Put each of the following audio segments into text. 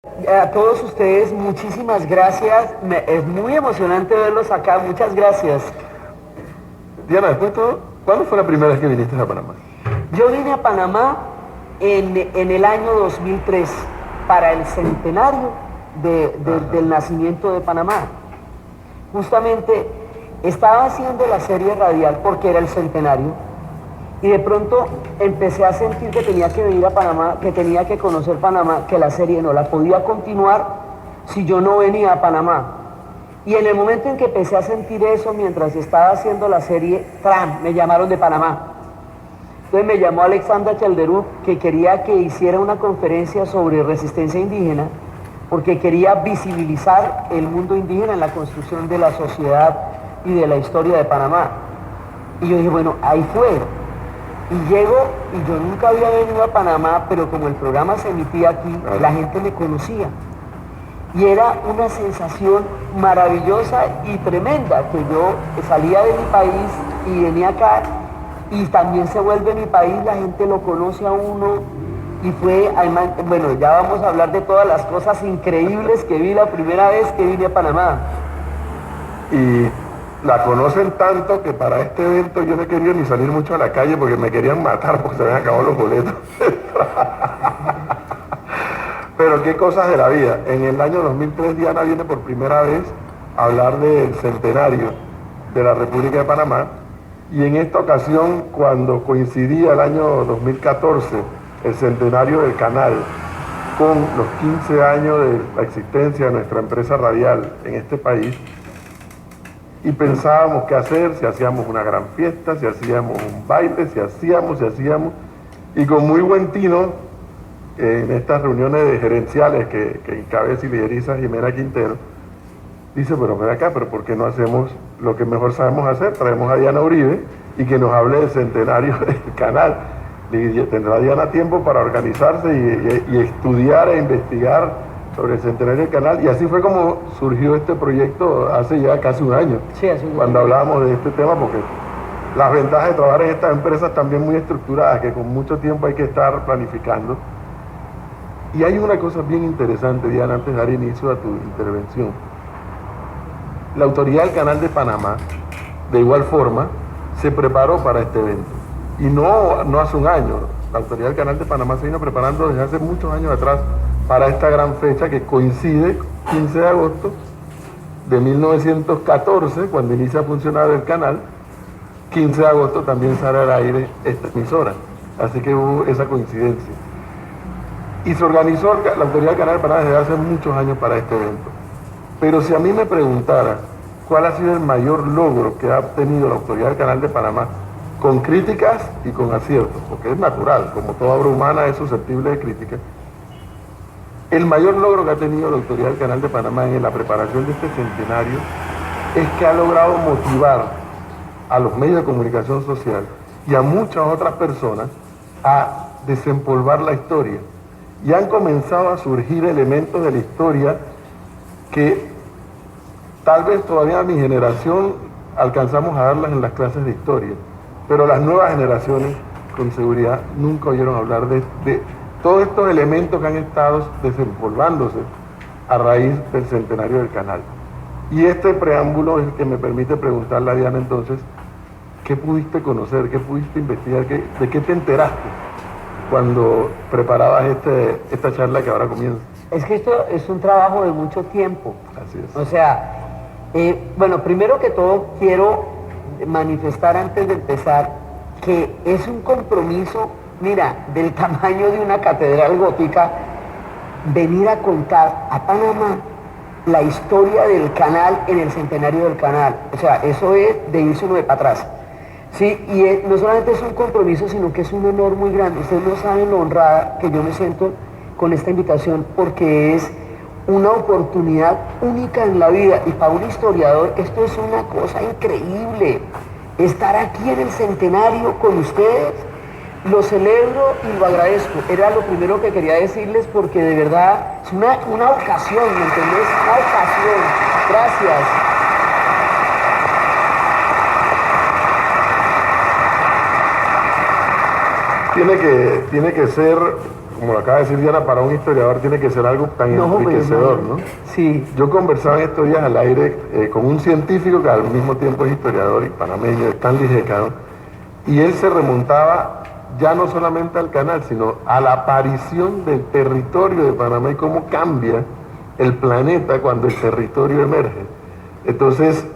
A todos ustedes, muchísimas gracias. Es muy emocionante verlos acá. Muchas gracias. Diana, después de todo, ¿cuándo fue la primera vez que viniste a Panamá? Yo vine a Panamá en el año 2003 para el centenario del nacimiento de Panamá. Justamente estaba haciendo la serie radial porque era el centenario y de pronto empecé a sentir que tenía que venir a Panamá, que tenía que conocer Panamá, que la serie no la podía continuar si yo no venía a Panamá. Y en el momento en que empecé a sentir eso, mientras estaba haciendo la serie, ¡tram!, me llamaron de Panamá. Entonces me llamó Alexandra Chalderú, que quería que hiciera una conferencia sobre resistencia indígena, porque quería visibilizar el mundo indígena en la construcción de la sociedad y de la historia de Panamá. Y yo dije, bueno, ahí fue. Y llego, y yo nunca había venido a Panamá, pero como el programa se emitía aquí, la gente me conocía. Y era una sensación maravillosa y tremenda, que yo salía de mi país y venía acá, y también se vuelve mi país, la gente lo conoce a uno, y fue, además, bueno, ya vamos a hablar de todas las cosas increíbles que vi la primera vez que vine a Panamá. Y la conocen tanto que para este evento yo no he querido ni salir mucho a la calle porque me querían matar porque se habían acabado los boletos. Pero qué cosas de la vida. En el año 2003 Diana viene por primera vez a hablar del centenario de la República de Panamá, y en esta ocasión, cuando coincidía el año 2014, el centenario del canal, con los 15 años de la existencia de nuestra empresa radial en este país, y pensábamos qué hacer, si hacíamos una gran fiesta, si hacíamos un baile, si hacíamos, y con muy buen tino, en estas reuniones de gerenciales que encabeza y lideriza Jimena Quintero, dice, pero ven acá, pero ¿por qué no hacemos lo que mejor sabemos hacer? Traemos a Diana Uribe y que nos hable del centenario del canal. Y tendrá Diana tiempo para organizarse y estudiar e investigar sobre el centenario del canal. Y así fue como surgió este proyecto hace ya casi un año, Sí, hace un año. cuando hablábamos de este tema, porque las ventajas de trabajar en estas empresas también muy estructuradas, que con mucho tiempo hay que estar planificando. Y hay una cosa bien interesante, Diana, antes de dar inicio a tu intervención. La autoridad del Canal de Panamá, de igual forma, se preparó para este evento. Y no hace un año. La autoridad del Canal de Panamá se vino preparando desde hace muchos años atrás para esta gran fecha que coincide 15 de agosto de 1914, cuando inicia a funcionar el canal. 15 de agosto también sale al aire esta emisora. Así que hubo esa coincidencia. Y se organizó la autoridad del Canal de Panamá desde hace muchos años para este evento. Pero si a mí me preguntara cuál ha sido el mayor logro que ha obtenido la autoridad del Canal de Panamá, con críticas y con aciertos, porque es natural, como toda obra humana es susceptible de críticas, el mayor logro que ha tenido la autoridad del Canal de Panamá en la preparación de este centenario es que ha logrado motivar a los medios de comunicación social y a muchas otras personas a desempolvar la historia. Y han comenzado a surgir elementos de la historia que tal vez todavía a mi generación alcanzamos a darlas en las clases de historia, pero las nuevas generaciones con seguridad nunca oyeron hablar de todos estos elementos que han estado desempolvándose a raíz del centenario del canal. Y este preámbulo es el que me permite preguntarle a Diana entonces, ¿qué pudiste conocer, qué pudiste investigar, de qué te enteraste cuando preparabas esta charla que ahora comienza? Es que esto es un trabajo de mucho tiempo. Así es. O sea, bueno, primero que todo quiero manifestar antes de empezar que es un compromiso, mira, del tamaño de una catedral gótica, venir a contar a Panamá la historia del canal en el centenario del canal. O sea, eso es de irse uno de para atrás. Sí, y no solamente es un compromiso, sino que es un honor muy grande. Ustedes no saben lo honrada que yo me siento con esta invitación, porque es una oportunidad única en la vida, y para un historiador esto es una cosa increíble. Estar aquí en el centenario con ustedes, lo celebro y lo agradezco. Era lo primero que quería decirles, porque de verdad es una ocasión, ¿me entendés? Una ocasión. Gracias. Tiene que ser como lo acaba de decir Diana, para un historiador tiene que ser algo tan enriquecedor, ¿no? Sí. Yo conversaba en estos días al aire con un científico que al mismo tiempo es historiador y panameño, Stanley Jecado, y él se remontaba ya no solamente al canal, sino a la aparición del territorio de Panamá y cómo cambia el planeta cuando el territorio emerge. Entonces,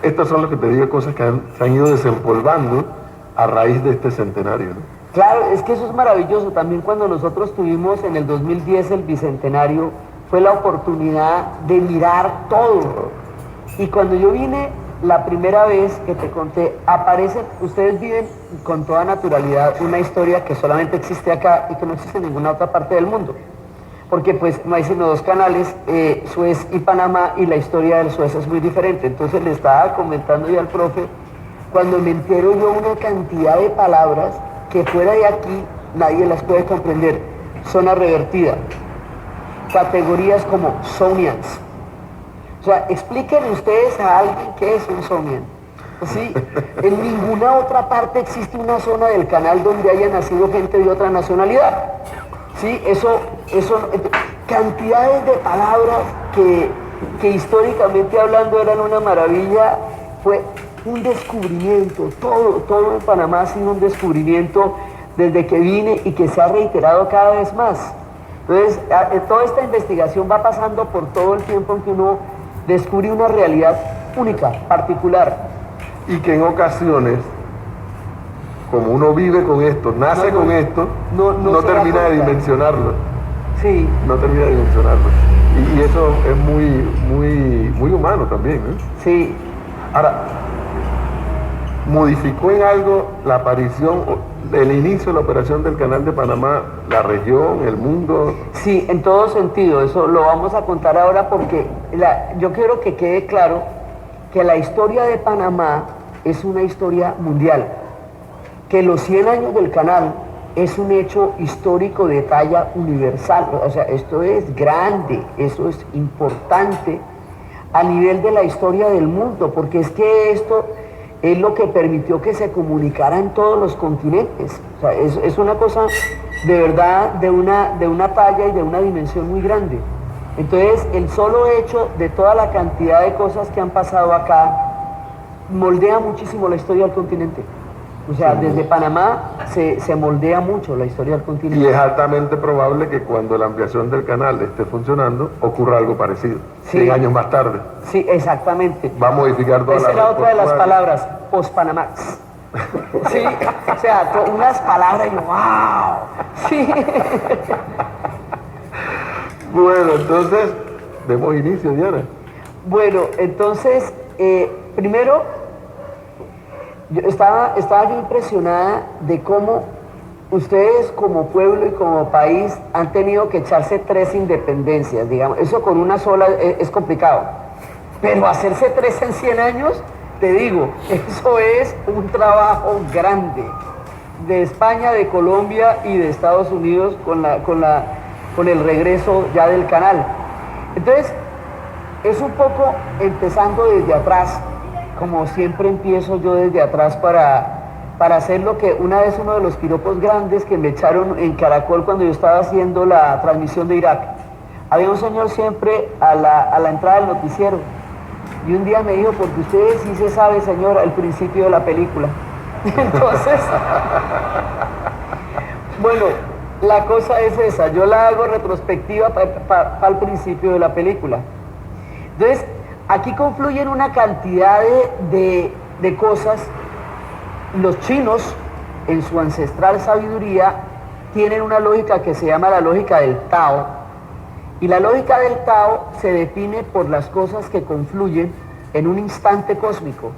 estas son lo que te digo, cosas que se han ido desempolvando a raíz de este centenario, ¿no? Claro, es que eso es maravilloso. También cuando nosotros tuvimos en el 2010 el bicentenario, fue la oportunidad de mirar todo. Y cuando yo vine la primera vez que te conté, aparecen, ustedes viven con toda naturalidad una historia que solamente existe acá y que no existe en ninguna otra parte del mundo. Porque pues no hay sino dos canales, Suez y Panamá, y la historia del Suez es muy diferente. Entonces le estaba comentando yo al profe, cuando me entero yo una cantidad de palabras que fuera de aquí nadie las puede comprender. Zona revertida, categorías como Sonians. O sea, explíquenle ustedes a alguien qué es un Sonian. ¿Sí? En ninguna otra parte existe una zona del canal donde haya nacido gente de otra nacionalidad. ¿Sí? Eso, cantidades de palabras que históricamente hablando eran una maravilla. Fue un descubrimiento, todo en Panamá ha sido un descubrimiento desde que vine y que se ha reiterado cada vez más. Entonces, toda esta investigación va pasando por todo el tiempo en que uno descubre una realidad única, particular. Y que en ocasiones, como uno vive con esto, nace con esto, no termina de dimensionarlo. Sí. No termina de dimensionarlo. Y eso es muy humano también, ¿eh? Sí. Ahora, ¿modificó en algo la aparición, el inicio de la operación del Canal de Panamá, la región, el mundo? Sí, en todo sentido, eso lo vamos a contar ahora porque yo quiero que quede claro que la historia de Panamá es una historia mundial, que los 100 años del canal es un hecho histórico de talla universal, o sea, esto es grande, eso es importante a nivel de la historia del mundo, porque es que esto es lo que permitió que se comunicara en todos los continentes. O sea, es una cosa de verdad de una talla y de una dimensión muy grande. Entonces, el solo hecho de toda la cantidad de cosas que han pasado acá moldea muchísimo la historia del continente. O sea, desde Panamá se moldea mucho la historia del continente. Y es altamente probable que cuando la ampliación del canal esté funcionando, ocurra algo parecido, sí. 100 años más tarde. Sí, exactamente. Va a modificar toda Esa era otra de las palabras, post-Panamax. Sí, o sea, unas palabras y yo, ¡wow! Sí. Bueno, entonces, demos inicio, Diana. Bueno, entonces, primero, yo estaba yo impresionada de cómo ustedes como pueblo y como país han tenido que echarse 3 independencias, digamos. Eso con una sola es complicado. Pero hacerse 3 en 100 años, te digo, eso es un trabajo grande. De España, de Colombia y de Estados Unidos con el regreso ya del canal. Entonces, es un poco empezando desde atrás. Como siempre empiezo yo desde atrás para hacer lo que una vez uno de los piropos grandes que me echaron en Caracol cuando yo estaba haciendo la transmisión de Irak. Había un señor siempre a la entrada del noticiero y un día me dijo, porque usted sí se sabe, señor, el principio de la película. Entonces, bueno, la cosa es esa, yo la hago retrospectiva para el principio de la película. Entonces, aquí confluyen una cantidad de cosas. Los chinos, en su ancestral sabiduría, tienen una lógica que se llama la lógica del Tao. Y la lógica del Tao se define por las cosas que confluyen en un instante cósmico.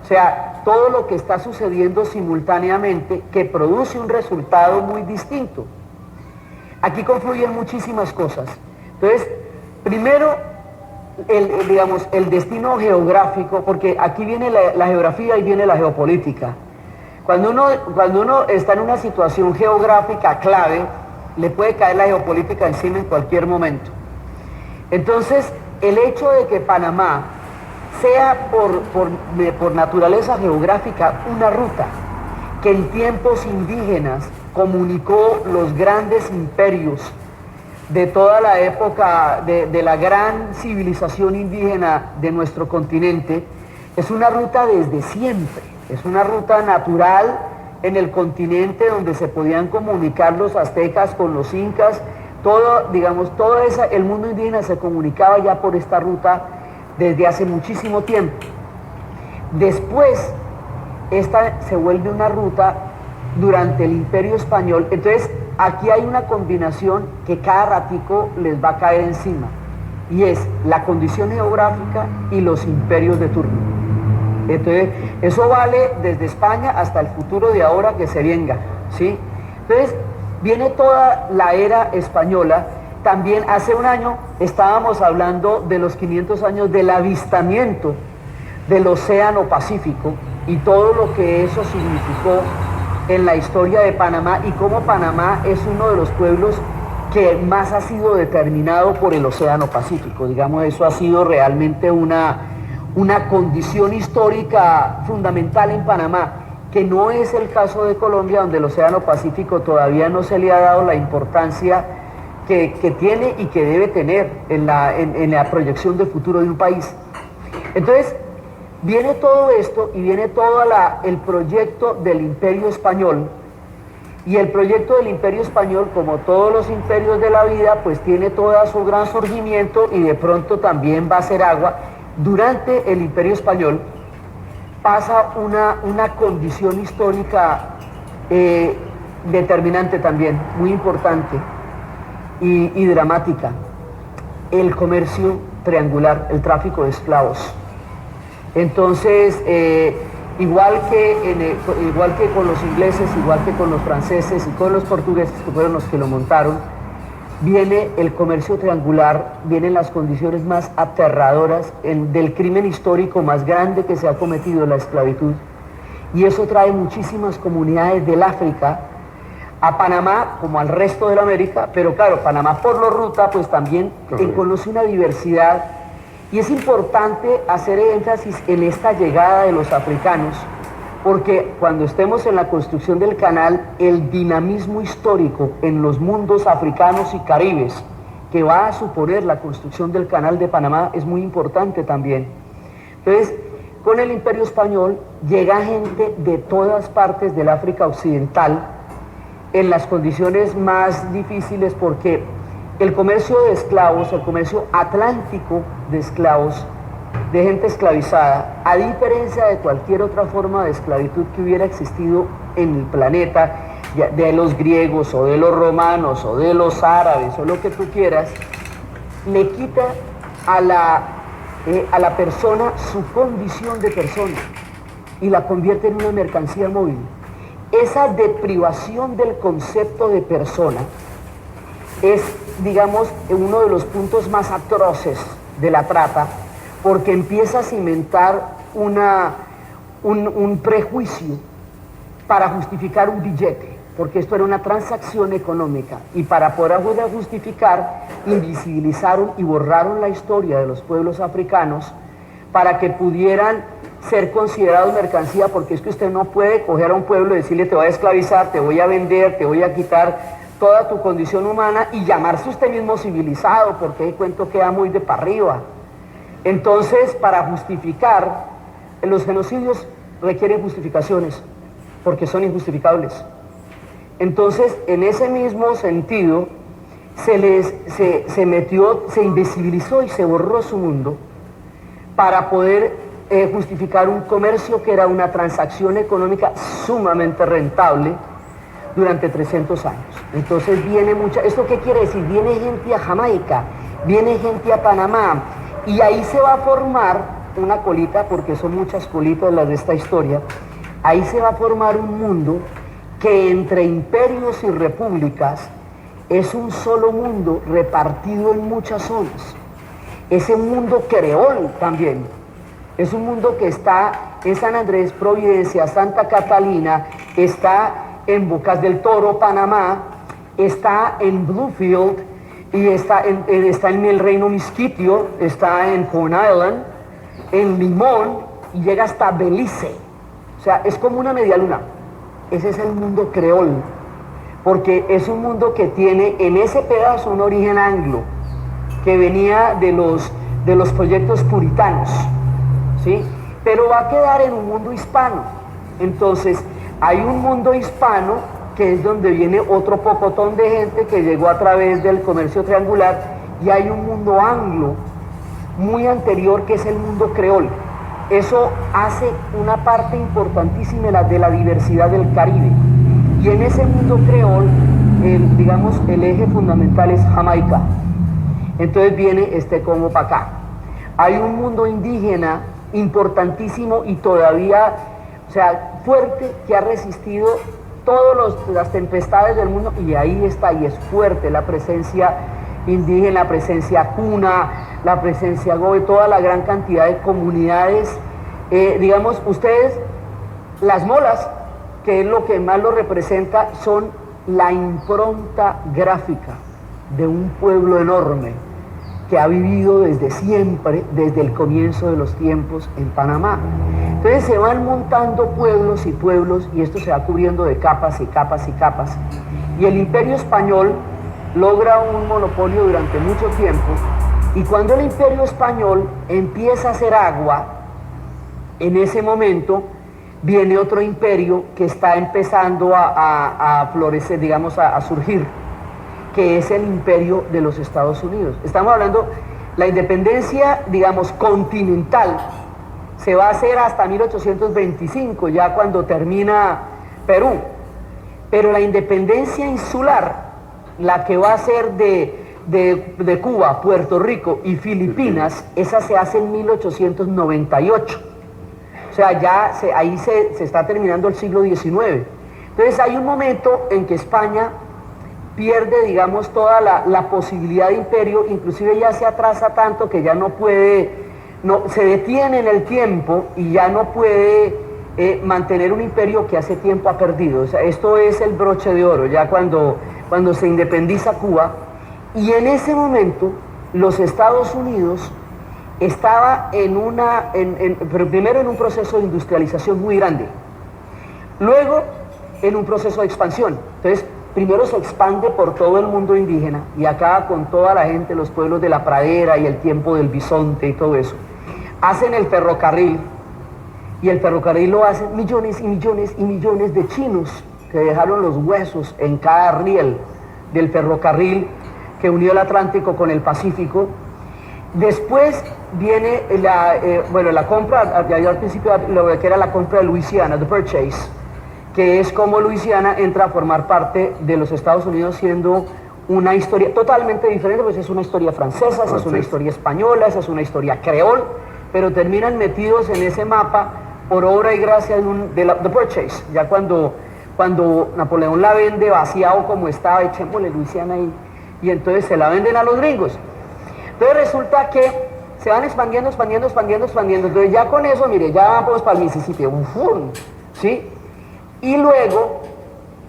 O sea, todo lo que está sucediendo simultáneamente que produce un resultado muy distinto. Aquí confluyen muchísimas cosas. Entonces, primero, el destino geográfico, porque aquí viene la geografía y viene la geopolítica. Cuando uno está en una situación geográfica clave, le puede caer la geopolítica encima en cualquier momento. Entonces, el hecho de que Panamá sea por naturaleza geográfica una ruta, que en tiempos indígenas comunicó los grandes imperios de toda la época de la gran civilización indígena de nuestro continente, es una ruta desde siempre, es una ruta natural en el continente donde se podían comunicar los aztecas con los incas, todo, digamos, el mundo indígena se comunicaba ya por esta ruta desde hace muchísimo tiempo. Después, esta se vuelve una ruta durante el Imperio Español, entonces aquí hay una combinación que cada ratico les va a caer encima, y es la condición geográfica y los imperios de turno. Entonces, eso vale desde España hasta el futuro de ahora que se venga, ¿sí? Entonces, viene toda la era española. También hace un año estábamos hablando de los 500 años del avistamiento del Océano Pacífico y todo lo que eso significó en la historia de Panamá y cómo Panamá es uno de los pueblos que más ha sido determinado por el Océano Pacífico. Digamos, eso ha sido realmente una condición histórica fundamental en Panamá, que no es el caso de Colombia, donde el Océano Pacífico todavía no se le ha dado la importancia que tiene y que debe tener en la proyección de futuro de un país. Entonces, viene todo esto y viene todo el proyecto del Imperio Español, y el proyecto del Imperio Español, como todos los imperios de la vida, pues tiene todo su gran surgimiento y de pronto también va a ser agua. Durante el Imperio Español pasa una condición histórica determinante también, muy importante y dramática: el comercio triangular, el tráfico de esclavos. Entonces, igual que con los ingleses, igual que con los franceses y con los portugueses, que fueron los que lo montaron, viene el comercio triangular, vienen las condiciones más aterradoras del crimen histórico más grande que se ha cometido, la esclavitud, y eso trae muchísimas comunidades del África a Panamá, como al resto de la América, pero claro, Panamá por la ruta pues también conoce una diversidad, y es importante hacer énfasis en esta llegada de los africanos, porque cuando estemos en la construcción del canal, el dinamismo histórico en los mundos africanos y caribes que va a suponer la construcción del canal de Panamá es muy importante también. Entonces, con el Imperio Español llega gente de todas partes del África Occidental en las condiciones más difíciles, porque el comercio de esclavos, el comercio atlántico de esclavos, de gente esclavizada, a diferencia de cualquier otra forma de esclavitud que hubiera existido en el planeta, de los griegos o de los romanos o de los árabes o lo que tú quieras, le quita a la persona su condición de persona y la convierte en una mercancía móvil. Esa deprivación del concepto de persona es, digamos, uno de los puntos más atroces de la trata, porque empieza a cimentar un prejuicio para justificar un billete, porque esto era una transacción económica, y para poder justificar, invisibilizaron y borraron la historia de los pueblos africanos para que pudieran ser considerados mercancía, porque es que usted no puede coger a un pueblo y decirle: te voy a esclavizar, te voy a vender, te voy a quitar toda tu condición humana, y llamarse usted mismo civilizado, porque el cuento queda muy de para arriba. Entonces, para justificar, los genocidios requieren justificaciones, porque son injustificables. Entonces, en ese mismo sentido, se invisibilizó y se borró su mundo para poder justificar un comercio que era una transacción económica sumamente rentable durante 300 años. Entonces viene ¿esto qué quiere decir? Viene gente a Jamaica, viene gente a Panamá, y ahí se va a formar una colita, porque son muchas colitas las de esta historia. Ahí se va a formar un mundo que entre imperios y repúblicas es un solo mundo repartido en muchas zonas. Ese mundo creol también es un mundo que está en San Andrés, Providencia, Santa Catalina, está en Bocas del Toro, Panamá, está en Bluefield, y está en el Reino Misquitio, está en Corn Island, en Limón, y llega hasta Belice. O sea, es como una media luna. ese es el mundo creol, porque es un mundo que tiene en ese pedazo un origen anglo, que venía de los proyectos puritanos, ¿sí? Pero va a quedar en un mundo hispano. Entonces, hay un mundo hispano que es donde viene otro pocotón de gente que llegó a través del comercio triangular, y hay un mundo anglo muy anterior que es el mundo creol. Eso hace una parte importantísima de la diversidad del Caribe. Y en ese mundo creol, digamos, el eje fundamental es Jamaica. Entonces viene como para acá. Hay un mundo indígena importantísimo y todavía, o sea, fuerte, que ha resistido todas las tempestades del mundo, y ahí está, y es fuerte la presencia indígena, la presencia cuna, la presencia gobe, toda la gran cantidad de comunidades. Digamos, ustedes, las molas, que es lo que más lo representa, son la impronta gráfica de un pueblo enorme que ha vivido desde siempre, desde el comienzo de los tiempos en Panamá. Entonces se van montando pueblos y pueblos, y esto se va cubriendo de capas y capas y capas, y el Imperio Español logra un monopolio durante mucho tiempo, y cuando el Imperio Español empieza a hacer agua, en ese momento viene otro imperio que está empezando a florecer, digamos, a surgir, que es el imperio de los Estados Unidos. Estamos hablando, la independencia, digamos, continental, se va a hacer hasta 1825, ya cuando termina Perú, pero la independencia insular, la que va a ser de Cuba, Puerto Rico y Filipinas, esa se hace en 1898. O sea, ya ahí se está terminando el siglo XIX. Entonces hay un momento en que España pierde, digamos, toda la posibilidad de imperio, inclusive ya se atrasa tanto que ya no puede, se detiene en el tiempo y ya no puede mantener un imperio que hace tiempo ha perdido. O sea, esto es el broche de oro, ya cuando se independiza Cuba, y en ese momento los Estados Unidos estaba pero primero en un proceso de industrialización muy grande, luego en un proceso de expansión. Entonces, primero se expande por todo el mundo indígena y acaba con toda la gente, los pueblos de la pradera y el tiempo del bisonte y todo eso. Hacen el ferrocarril, y el ferrocarril lo hacen millones y millones y millones de chinos que dejaron los huesos en cada riel del ferrocarril que unió el Atlántico con el Pacífico. Después viene la compra, ya al principio lo que era la compra de Luisiana, the purchase, que es como Luisiana entra a formar parte de los Estados Unidos, siendo una historia totalmente diferente, pues es una historia francesa, esa es una historia española, esa es una historia creol, pero terminan metidos en ese mapa por obra y gracia de The Purchase. Ya cuando Napoleón la vende vaciado como estaba, echémosle Luisiana ahí, y entonces se la venden a los gringos. Entonces resulta que se van expandiendo, entonces ya con eso, mire, ya vamos para el Mississippi, ¿sí? Y luego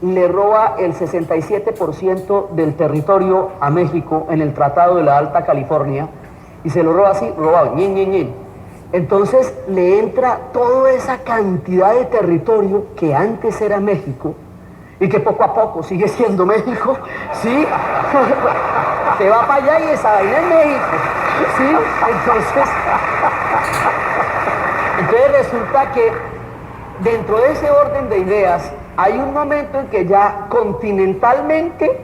le roba el 67% del territorio a México en el Tratado de la Alta California, y se lo roba así, robado, Entonces le entra toda esa cantidad de territorio que antes era México y que poco a poco sigue siendo México, ¿sí? Se va para allá y esa vaina es México, ¿sí? Entonces resulta que dentro de ese orden de ideas hay un momento en que ya continentalmente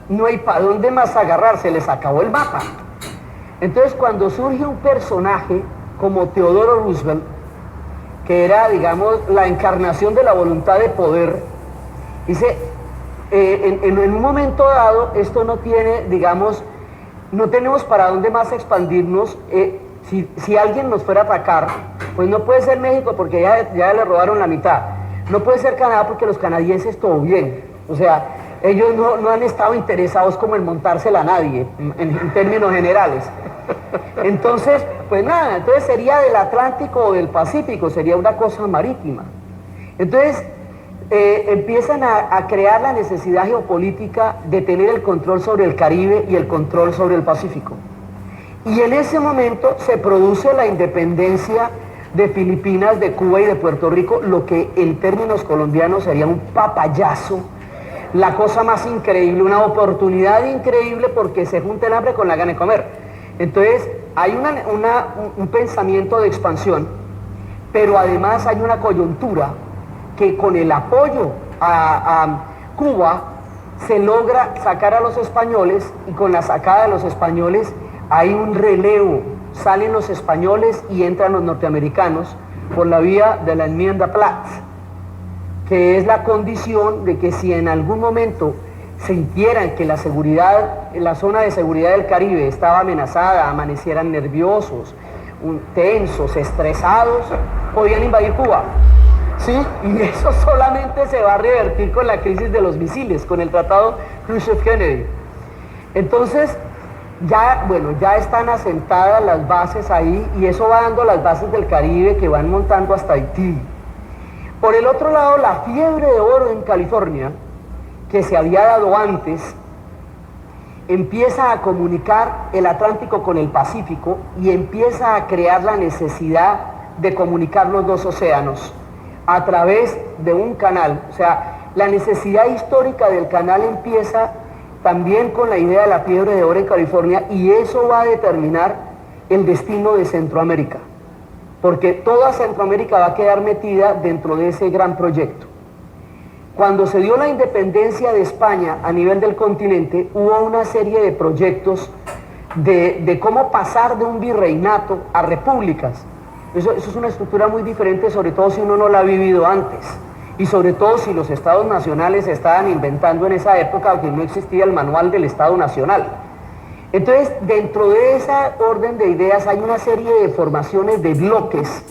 no hay para dónde más agarrarse, les acabó el mapa. Entonces cuando surge un personaje como Theodore Roosevelt, que era, digamos, la encarnación de la voluntad de poder, dice, en un momento dado, esto no tiene, digamos, no tenemos para dónde más expandirnos. Si alguien nos fuera a atacar, pues no puede ser México porque ya le robaron la mitad, no puede ser Canadá porque los canadienses todo bien, o sea, ellos no han estado interesados como en montársela a nadie, en términos generales. Entonces, pues nada, entonces sería del Atlántico o del Pacífico, sería una cosa marítima. Entonces, empiezan a crear la necesidad geopolítica de tener el control sobre el Caribe y el control sobre el Pacífico. Y en ese momento se produce la independencia de Filipinas, de Cuba y de Puerto Rico, lo que en términos colombianos sería un papayazo, la cosa más increíble, una oportunidad increíble porque se junta el hambre con la gana de comer. Entonces hay un pensamiento de expansión, pero además hay una coyuntura que con el apoyo a Cuba se logra sacar a los españoles, y con la sacada de los españoles hay un relevo, salen los españoles y entran los norteamericanos por la vía de la enmienda Platt, que es la condición de que si en algún momento sintieran que la seguridad, la zona de seguridad del Caribe estaba amenazada, amanecieran nerviosos, tensos, estresados, podían invadir Cuba. Sí, y eso solamente se va a revertir con la crisis de los misiles, con el tratado Khrushchev-Kennedy. Entonces, ya están asentadas las bases ahí, y eso va dando las bases del Caribe que van montando hasta Haití. Por el otro lado, la fiebre de oro en California, que se había dado antes, empieza a comunicar el Atlántico con el Pacífico y empieza a crear la necesidad de comunicar los dos océanos a través de un canal. O sea, la necesidad histórica del canal empieza también con la idea de la fiebre de oro en California, y eso va a determinar el destino de Centroamérica, porque toda Centroamérica va a quedar metida dentro de ese gran proyecto. Cuando se dio la independencia de España a nivel del continente, hubo una serie de proyectos de cómo pasar de un virreinato a repúblicas. Eso es una estructura muy diferente, sobre todo si uno no la ha vivido antes, y sobre todo si los estados nacionales se estaban inventando en esa época, porque no existía el manual del Estado Nacional. Entonces, dentro de esa orden de ideas hay una serie de formaciones de bloques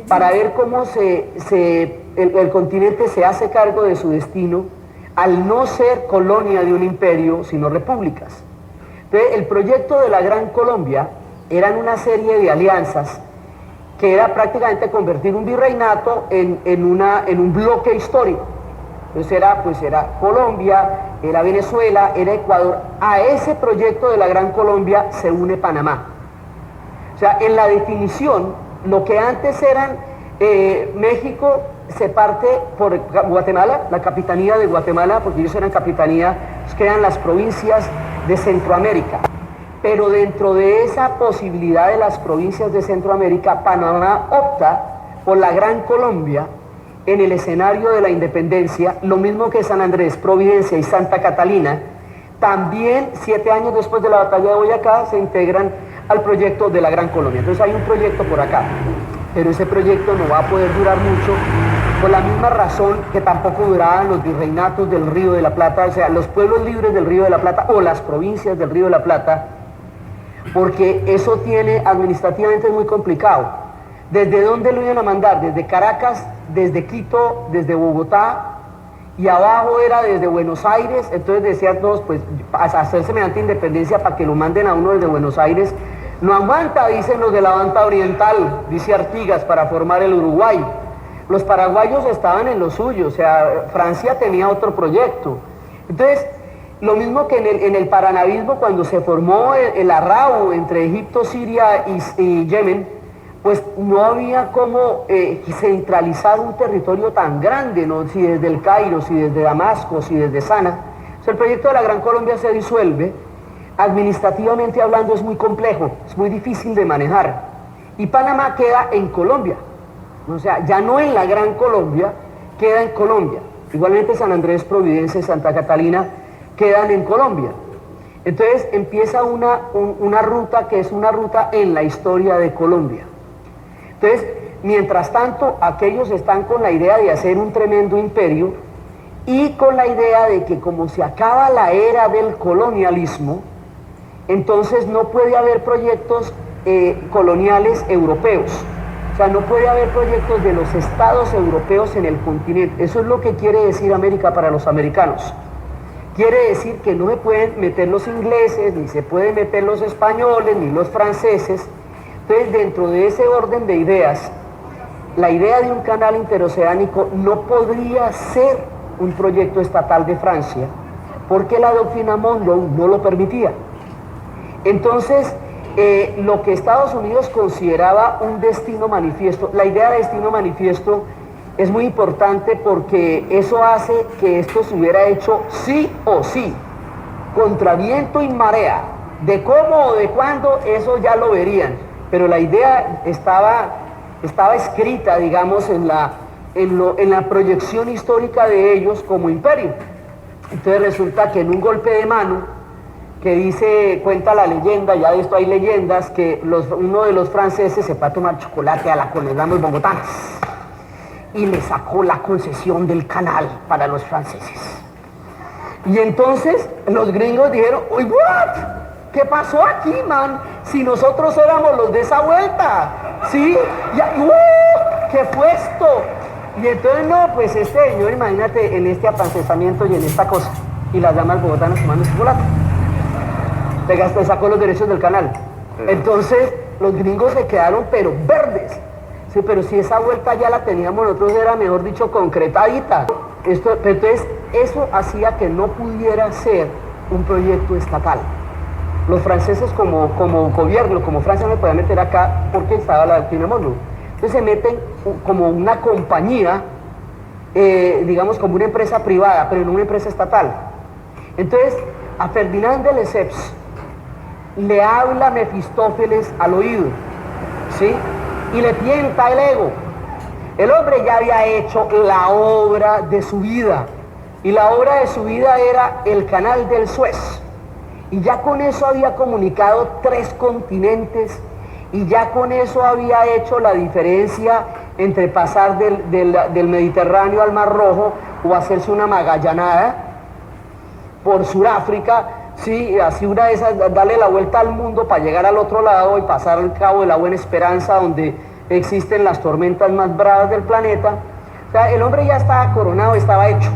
para ver cómo el continente se hace cargo de su destino al no ser colonia de un imperio, sino repúblicas. Entonces, el proyecto de la Gran Colombia eran una serie de alianzas que era prácticamente convertir un virreinato en un bloque histórico. Entonces era Colombia, era Venezuela, era Ecuador. A ese proyecto de la Gran Colombia se une Panamá. O sea, en la definición, lo que antes eran México se parte por Guatemala, la capitanía de Guatemala, porque ellos eran capitanía, quedan las provincias de Centroamérica. Pero dentro de esa posibilidad de las provincias de Centroamérica, Panamá opta por la Gran Colombia en el escenario de la independencia, lo mismo que San Andrés, Providencia y Santa Catalina. También 7 años después de la batalla de Boyacá se integran al proyecto de la Gran Colombia. Entonces hay un proyecto por acá, pero ese proyecto no va a poder durar mucho, por la misma razón que tampoco duraban los virreinatos del Río de la Plata, o sea, los pueblos libres del Río de la Plata o las provincias del Río de la Plata, porque eso administrativamente es muy complicado. ¿Desde dónde lo iban a mandar? Desde Caracas, desde Quito, desde Bogotá, y abajo era desde Buenos Aires. Entonces decían todos, pues, hacer semejante independencia para que lo manden a uno desde Buenos Aires, no aguanta, dicen los de la banda oriental, dice Artigas, para formar el Uruguay. Los paraguayos estaban en lo suyo, o sea, Francia tenía otro proyecto. Entonces, lo mismo que en el paranavismo, cuando se formó el arrao entre Egipto, Siria y Yemen, pues no había cómo centralizar un territorio tan grande, ¿no? Si desde el Cairo, si desde Damasco, si desde Sana. O sea, el proyecto de la Gran Colombia se disuelve. Administrativamente hablando es muy complejo, es muy difícil de manejar. Y Panamá queda en Colombia. O sea, ya no en la Gran Colombia, queda en Colombia. Igualmente San Andrés, Providencia y Santa Catalina quedan en Colombia. Entonces empieza una ruta que es una ruta en la historia de Colombia. Entonces, mientras tanto, aquellos están con la idea de hacer un tremendo imperio y con la idea de que como se acaba la era del colonialismo, entonces no puede haber proyectos coloniales europeos. O sea, no puede haber proyectos de los estados europeos en el continente. Eso es lo que quiere decir América para los americanos. Quiere decir que no se pueden meter los ingleses, ni se pueden meter los españoles, ni los franceses. Entonces, dentro de ese orden de ideas, la idea de un canal interoceánico no podría ser un proyecto estatal de Francia, porque la doctrina Monroe no lo permitía. Entonces, lo que Estados Unidos consideraba un destino manifiesto. La idea de destino manifiesto es muy importante porque eso hace que esto se hubiera hecho sí o sí, contra viento y marea. De cómo o de cuándo, eso ya lo verían, pero la idea estaba escrita, digamos, en la proyección histórica de ellos como imperio. Entonces resulta que en un golpe de mano, que dice, cuenta la leyenda, ya de esto hay leyendas, que uno de los franceses se fue a tomar chocolate a la Colombianos bogotanos y le sacó la concesión del canal para los franceses. Y entonces los gringos dijeron, uy, what? ¿Qué pasó aquí, man? Si nosotros éramos los de esa vuelta, ¿sí? ¿Qué fue esto? Y entonces no, pues este señor, imagínate, en este apancesamiento y en esta cosa, y las damas bogotanas tomando chocolate. Le sacó los derechos del canal. Entonces los gringos se quedaron pero verdes. Sí, pero si esa vuelta ya la teníamos nosotros, era mejor dicho concretadita. Entonces eso hacía que no pudiera ser un proyecto estatal. Los franceses como gobierno, como Francia, no me podían meter acá porque estaba la doctrina Monroe. Entonces se meten como una compañía, digamos como una empresa privada, pero no una empresa estatal. Entonces a Ferdinand de Lesseps le habla Mefistófeles al oído, ¿sí? Y le tienta el ego. El hombre ya había hecho la obra de su vida, y la obra de su vida era el canal del Suez, y ya con eso había comunicado 3 continentes, y ya con eso había hecho la diferencia entre pasar del Mediterráneo al Mar Rojo o hacerse una magallanada por Sudáfrica, sí, así una de esas, darle la vuelta al mundo para llegar al otro lado y pasar al Cabo de la Buena Esperanza, donde existen las tormentas más bravas del planeta. O sea, el hombre ya estaba coronado, estaba hecho,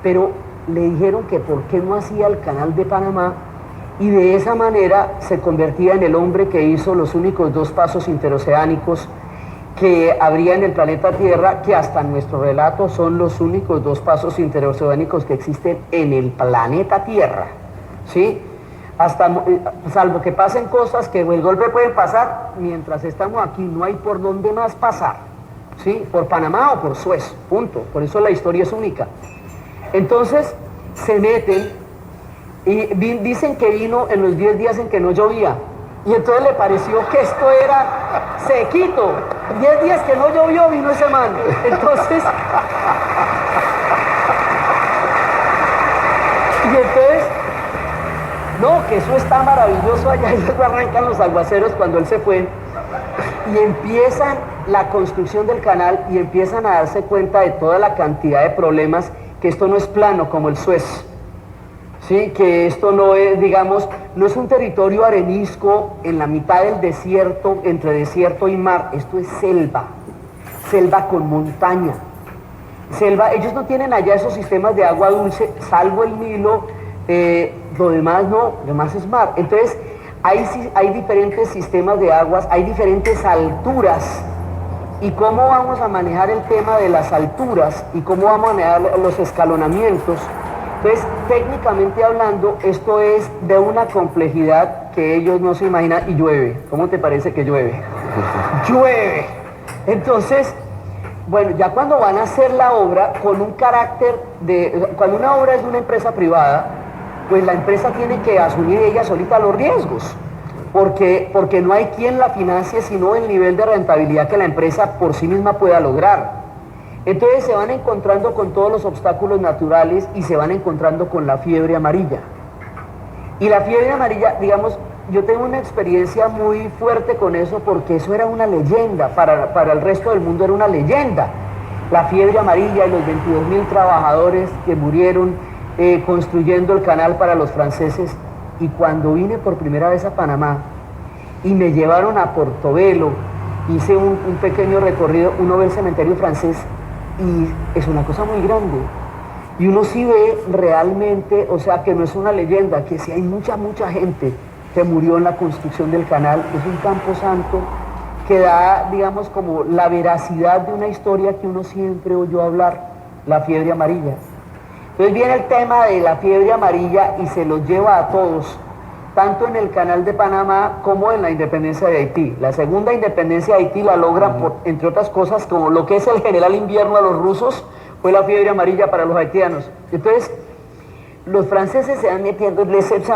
pero le dijeron que por qué no hacía el canal de Panamá, y de esa manera se convertía en el hombre que hizo los únicos 2 pasos interoceánicos que habría en el planeta Tierra, que hasta nuestro relato son los únicos 2 pasos interoceánicos que existen en el planeta Tierra, ¿sí? Salvo que pasen cosas que el golpe puede pasar, mientras estamos aquí no hay por dónde más pasar, ¿sí? Por Panamá o por Suez, punto. Por eso la historia es única. Entonces se meten y dicen que vino en los 10 días en que no llovía, y entonces le pareció que esto era sequito. 10 días que no llovió, vino ese man. Entonces no, que eso está maravilloso allá, y luego arrancan los aguaceros cuando él se fue, y empiezan la construcción del canal, y empiezan a darse cuenta de toda la cantidad de problemas, que esto no es plano como el Suez, ¿sí? Que esto no es, digamos, no es un territorio arenisco en la mitad del desierto, entre desierto y mar. Esto es selva, selva con montaña, selva. Ellos no tienen allá esos sistemas de agua dulce, salvo el Nilo, lo demás no, lo demás es mar. Entonces hay diferentes sistemas de aguas, hay diferentes alturas. ¿Y cómo vamos a manejar el tema de las alturas? ¿Y cómo vamos a manejar los escalonamientos? Entonces, técnicamente hablando, esto es de una complejidad que ellos no se imaginan. Y llueve. ¿Cómo te parece que llueve? ¡Llueve! Entonces, bueno, ya cuando van a hacer la obra con un carácter de... Cuando una obra es de una empresa privada, pues la empresa tiene que asumir ella solita los riesgos. Porque no hay quien la financie sino el nivel de rentabilidad que la empresa por sí misma pueda lograr. Entonces se van encontrando con todos los obstáculos naturales y se van encontrando con la fiebre amarilla. Y la fiebre amarilla, digamos, yo tengo una experiencia muy fuerte con eso, porque eso era una leyenda, para el resto del mundo era una leyenda. La fiebre amarilla y los 22.000 trabajadores que murieron construyendo el canal para los franceses. Y cuando vine por primera vez a Panamá y me llevaron a Portobelo, hice un pequeño recorrido, uno ve el cementerio francés y es una cosa muy grande. Y uno sí ve realmente, o sea, que no es una leyenda, que sí hay mucha gente que murió en la construcción del canal. Es un campo santo que da, digamos, como la veracidad de una historia que uno siempre oyó hablar, la fiebre amarilla. Entonces viene el tema de la fiebre amarilla y se los lleva a todos. tanto en el Canal de Panamá como en la independencia de Haití. La segunda independencia de Haití la logran, entre otras cosas, como lo que es el general invierno a los rusos, fue la fiebre amarilla para los haitianos. Entonces, los franceses se van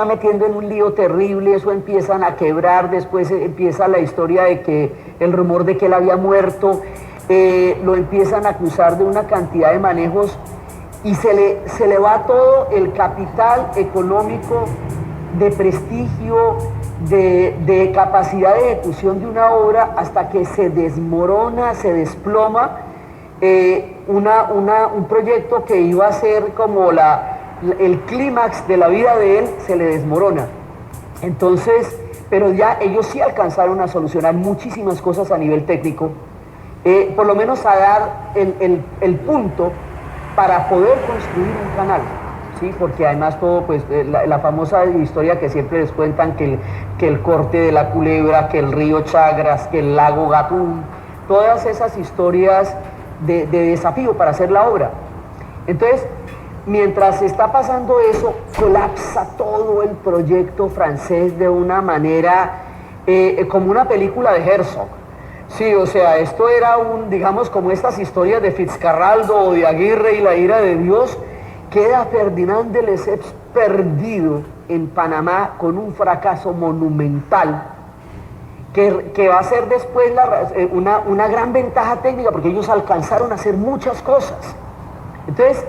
metiendo en un lío terrible, eso empiezan a quebrar, después empieza la historia de que el rumor de que él había muerto, lo empiezan a acusar de una cantidad de manejos y se le va todo el capital económico, de prestigio, de capacidad de ejecución de una obra hasta que se desmorona, se desploma un proyecto que iba a ser como el clímax de la vida de él, se le desmorona. Entonces, pero ya ellos sí alcanzaron a solucionar muchísimas cosas a nivel técnico, por lo menos a dar el punto para poder construir un canal, ¿sí? Porque además todo, pues, la famosa historia que siempre les cuentan, que el corte de la Culebra, que el río Chagras, que el lago Gatún, todas esas historias de desafío para hacer la obra. Entonces, mientras está pasando eso, colapsa todo el proyecto francés de una manera como una película de Herzog. Sí, o sea, esto era digamos, como estas historias de Fitzcarraldo o de Aguirre y la ira de Dios. Queda Ferdinand de Lesseps perdido en Panamá con un fracaso monumental que va a ser después una gran ventaja técnica, porque ellos alcanzaron a hacer muchas cosas. Entonces,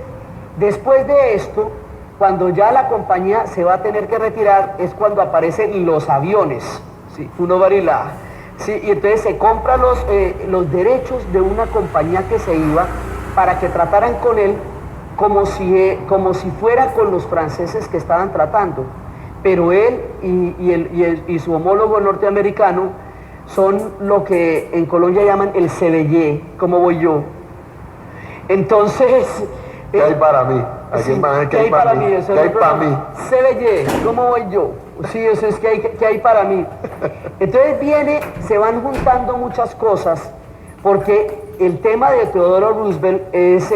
después de esto, cuando ya la compañía se va a tener que retirar, es cuando aparecen los aviones, ¿sí? Uno varila, ¿sí? Y entonces se compran los derechos de una compañía que se iba para que trataran con él como si fuera con los franceses que estaban tratando. Pero él y su homólogo norteamericano son lo que en Colombia llaman el CBY, como voy yo. Entonces... ¿Qué hay para mí? Sí, ¿qué hay para mí? ¿Qué hay para mí? CBY, ¿cómo voy yo? Sí, eso es que hay para mí. Entonces se van juntando muchas cosas, porque el tema de Theodore Roosevelt es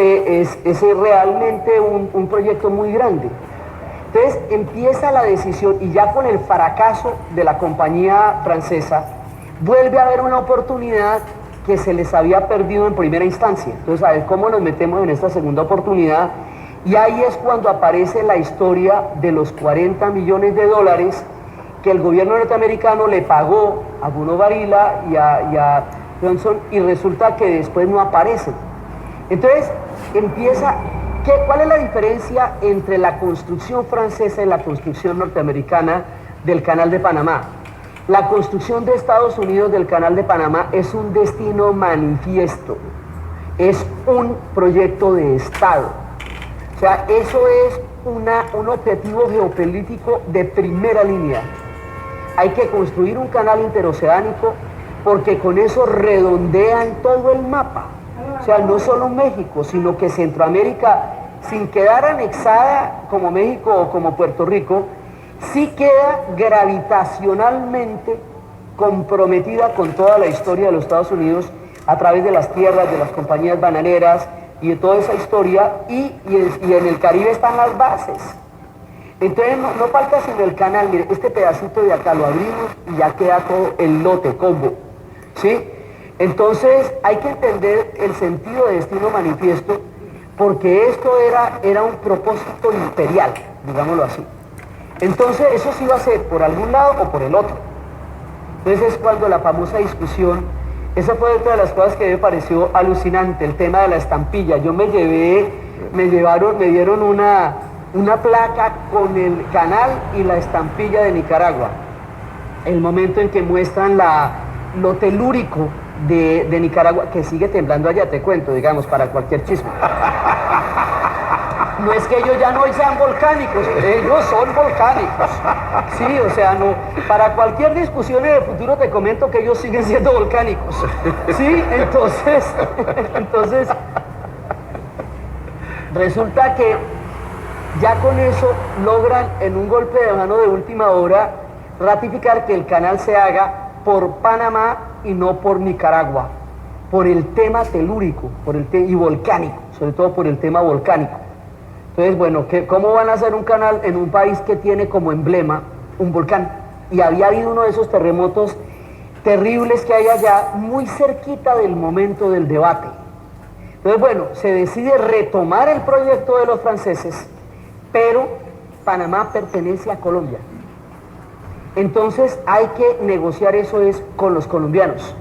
realmente un proyecto muy grande. Entonces empieza la decisión, y ya con el fracaso de la compañía francesa, vuelve a haber una oportunidad que se les había perdido en primera instancia. Entonces, a ver cómo nos metemos en esta segunda oportunidad, y ahí es cuando aparece la historia de los 40 millones de dólares que el gobierno norteamericano le pagó a Bruno Varila y a Johnson, y resulta que después no aparecen. Entonces, ¿cuál es la diferencia entre la construcción francesa y la construcción norteamericana del Canal de Panamá? La construcción de Estados Unidos del Canal de Panamá es un destino manifiesto, es un proyecto de Estado. O sea, eso es un objetivo geopolítico de primera línea. Hay que construir un canal interoceánico porque con eso redondean todo el mapa. O sea, no solo México, sino que Centroamérica, sin quedar anexada como México o como Puerto Rico, sí queda gravitacionalmente comprometida con toda la historia de los Estados Unidos a través de las tierras, de las compañías bananeras y de toda esa historia, y en el Caribe están las bases. Entonces no falta sino el canal. Mire, este pedacito de acá lo abrimos y ya queda todo el lote, combo, ¿sí? Entonces hay que entender el sentido de destino manifiesto, porque esto era un propósito imperial, digámoslo así. Entonces eso sí va a ser por algún lado o por el otro. Entonces es cuando la famosa discusión, esa fue otra de las cosas que me pareció alucinante, el tema de la estampilla. Yo me dieron una placa con el canal y la estampilla de Nicaragua. El momento en que muestran lo telúrico de Nicaragua, que sigue temblando allá, te cuento, digamos, para cualquier chisme. No es que ellos ya no sean volcánicos, ellos son volcánicos. Sí, o sea, no, para cualquier discusión en el futuro te comento que ellos siguen siendo volcánicos. Sí, entonces resulta que ya con eso logran en un golpe de mano de última hora ratificar que el canal se haga por Panamá y no por Nicaragua, por el tema telúrico y volcánico, sobre todo por el tema volcánico. Entonces, bueno, ¿cómo van a hacer un canal en un país que tiene como emblema un volcán. Y había habido uno de esos terremotos terribles que hay allá, muy cerquita del momento del debate. Entonces, bueno, se decide retomar el proyecto de los franceses, pero Panamá pertenece a Colombia. Entonces hay que negociar eso es con los colombianos.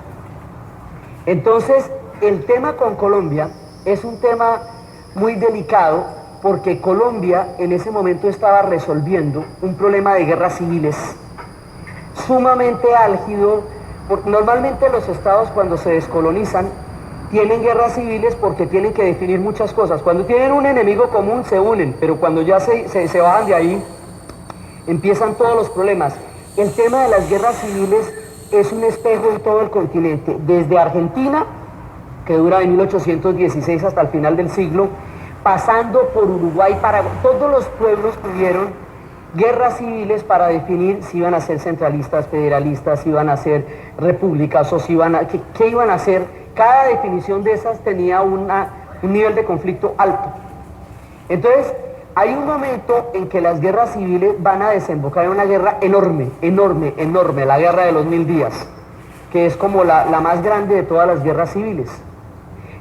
Entonces, el tema con Colombia es un tema muy delicado porque Colombia en ese momento estaba resolviendo un problema de guerras civiles sumamente álgido. Normalmente los estados cuando se descolonizan tienen guerras civiles porque tienen que definir muchas cosas. Cuando tienen un enemigo común se unen, pero cuando ya se bajan de ahí empiezan todos los problemas. El tema de las guerras civiles es un espejo en todo el continente, desde Argentina, que dura de 1816 hasta el final del siglo, pasando por Uruguay, Paraguay, todos los pueblos tuvieron guerras civiles para definir si iban a ser centralistas, federalistas, si iban a ser repúblicas o si iban a, qué iban a hacer. Cada definición de esas tenía un nivel de conflicto alto. Entonces, hay un momento en que las guerras civiles van a desembocar en una guerra enorme, la guerra de los 1000 días, que es como la más grande de todas las guerras civiles.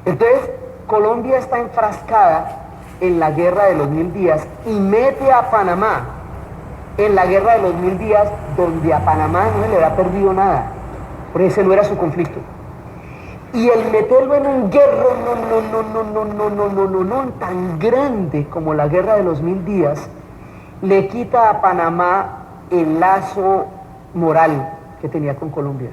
Entonces, Colombia está enfrascada en la guerra de los 1000 días y mete a Panamá en la guerra de los 1000 días, donde a Panamá no se le había perdido nada, porque ese no era su conflicto. Y el meterlo en un guerra no tan grande como la guerra de los 1000 días, le quita a Panamá el lazo moral que tenía con Colombia.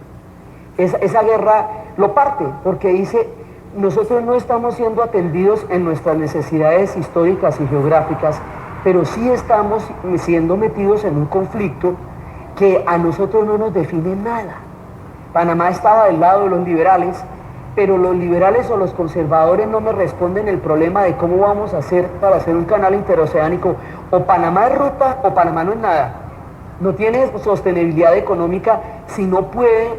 Esa guerra lo parte, porque dice, nosotros no estamos siendo atendidos en nuestras necesidades históricas y geográficas, pero sí estamos siendo metidos en un conflicto que a nosotros no nos define nada. Panamá estaba del lado de los liberales, pero los liberales o los conservadores no me responden el problema de cómo vamos a hacer para hacer un canal interoceánico. O Panamá es ruta o Panamá no es nada. No tiene sostenibilidad económica si no puede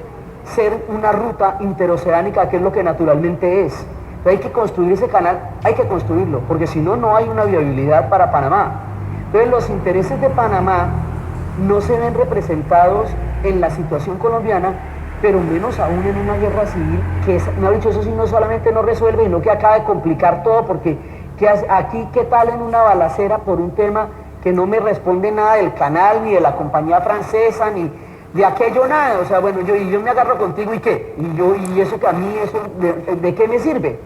ser una ruta interoceánica, que es lo que naturalmente es. Entonces hay que construir ese canal, hay que construirlo, porque si no, no hay una viabilidad para Panamá. Entonces los intereses de Panamá no se ven representados en la situación colombiana, pero menos aún en una guerra civil, que me ha dicho, eso sí no solamente no resuelve, sino que acaba de complicar todo, porque aquí qué tal en una balacera por un tema que no me responde nada del canal, ni de la compañía francesa, ni de aquello nada. O sea, bueno, yo me agarro contigo y qué, y eso que a mí, eso ¿de qué me sirve?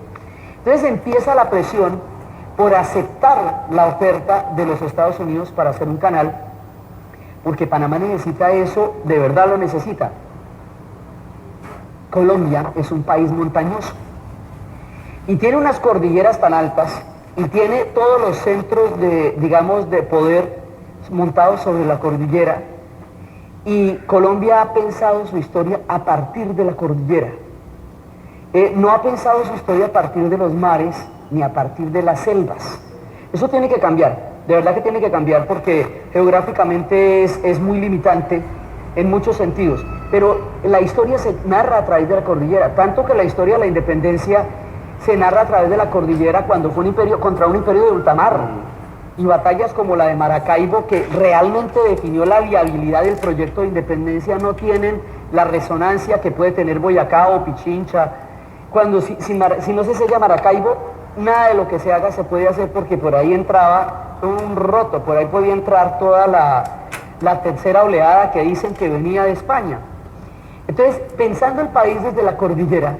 Entonces empieza la presión por aceptar la oferta de los Estados Unidos para hacer un canal, porque Panamá necesita eso, de verdad lo necesita. Colombia es un país montañoso y tiene unas cordilleras tan altas y tiene todos los centros de, digamos, de poder montados sobre la cordillera, y Colombia ha pensado su historia a partir de la cordillera. No ha pensado su historia a partir de los mares ni a partir de las selvas. Eso tiene que cambiar, de verdad que tiene que cambiar, porque geográficamente es muy limitante en muchos sentidos, pero la historia se narra a través de la cordillera, tanto que la historia de la independencia se narra a través de la cordillera, cuando fue un imperio contra un imperio de ultramar, y batallas como la de Maracaibo, que realmente definió la viabilidad del proyecto de independencia, no tienen la resonancia que puede tener Boyacá o Pichincha. Cuando si no se sella Maracaibo, nada de lo que se haga se puede hacer, porque por ahí entraba un roto, por ahí podía entrar toda la tercera oleada que dicen que venía de España. Entonces, pensando el país desde la cordillera,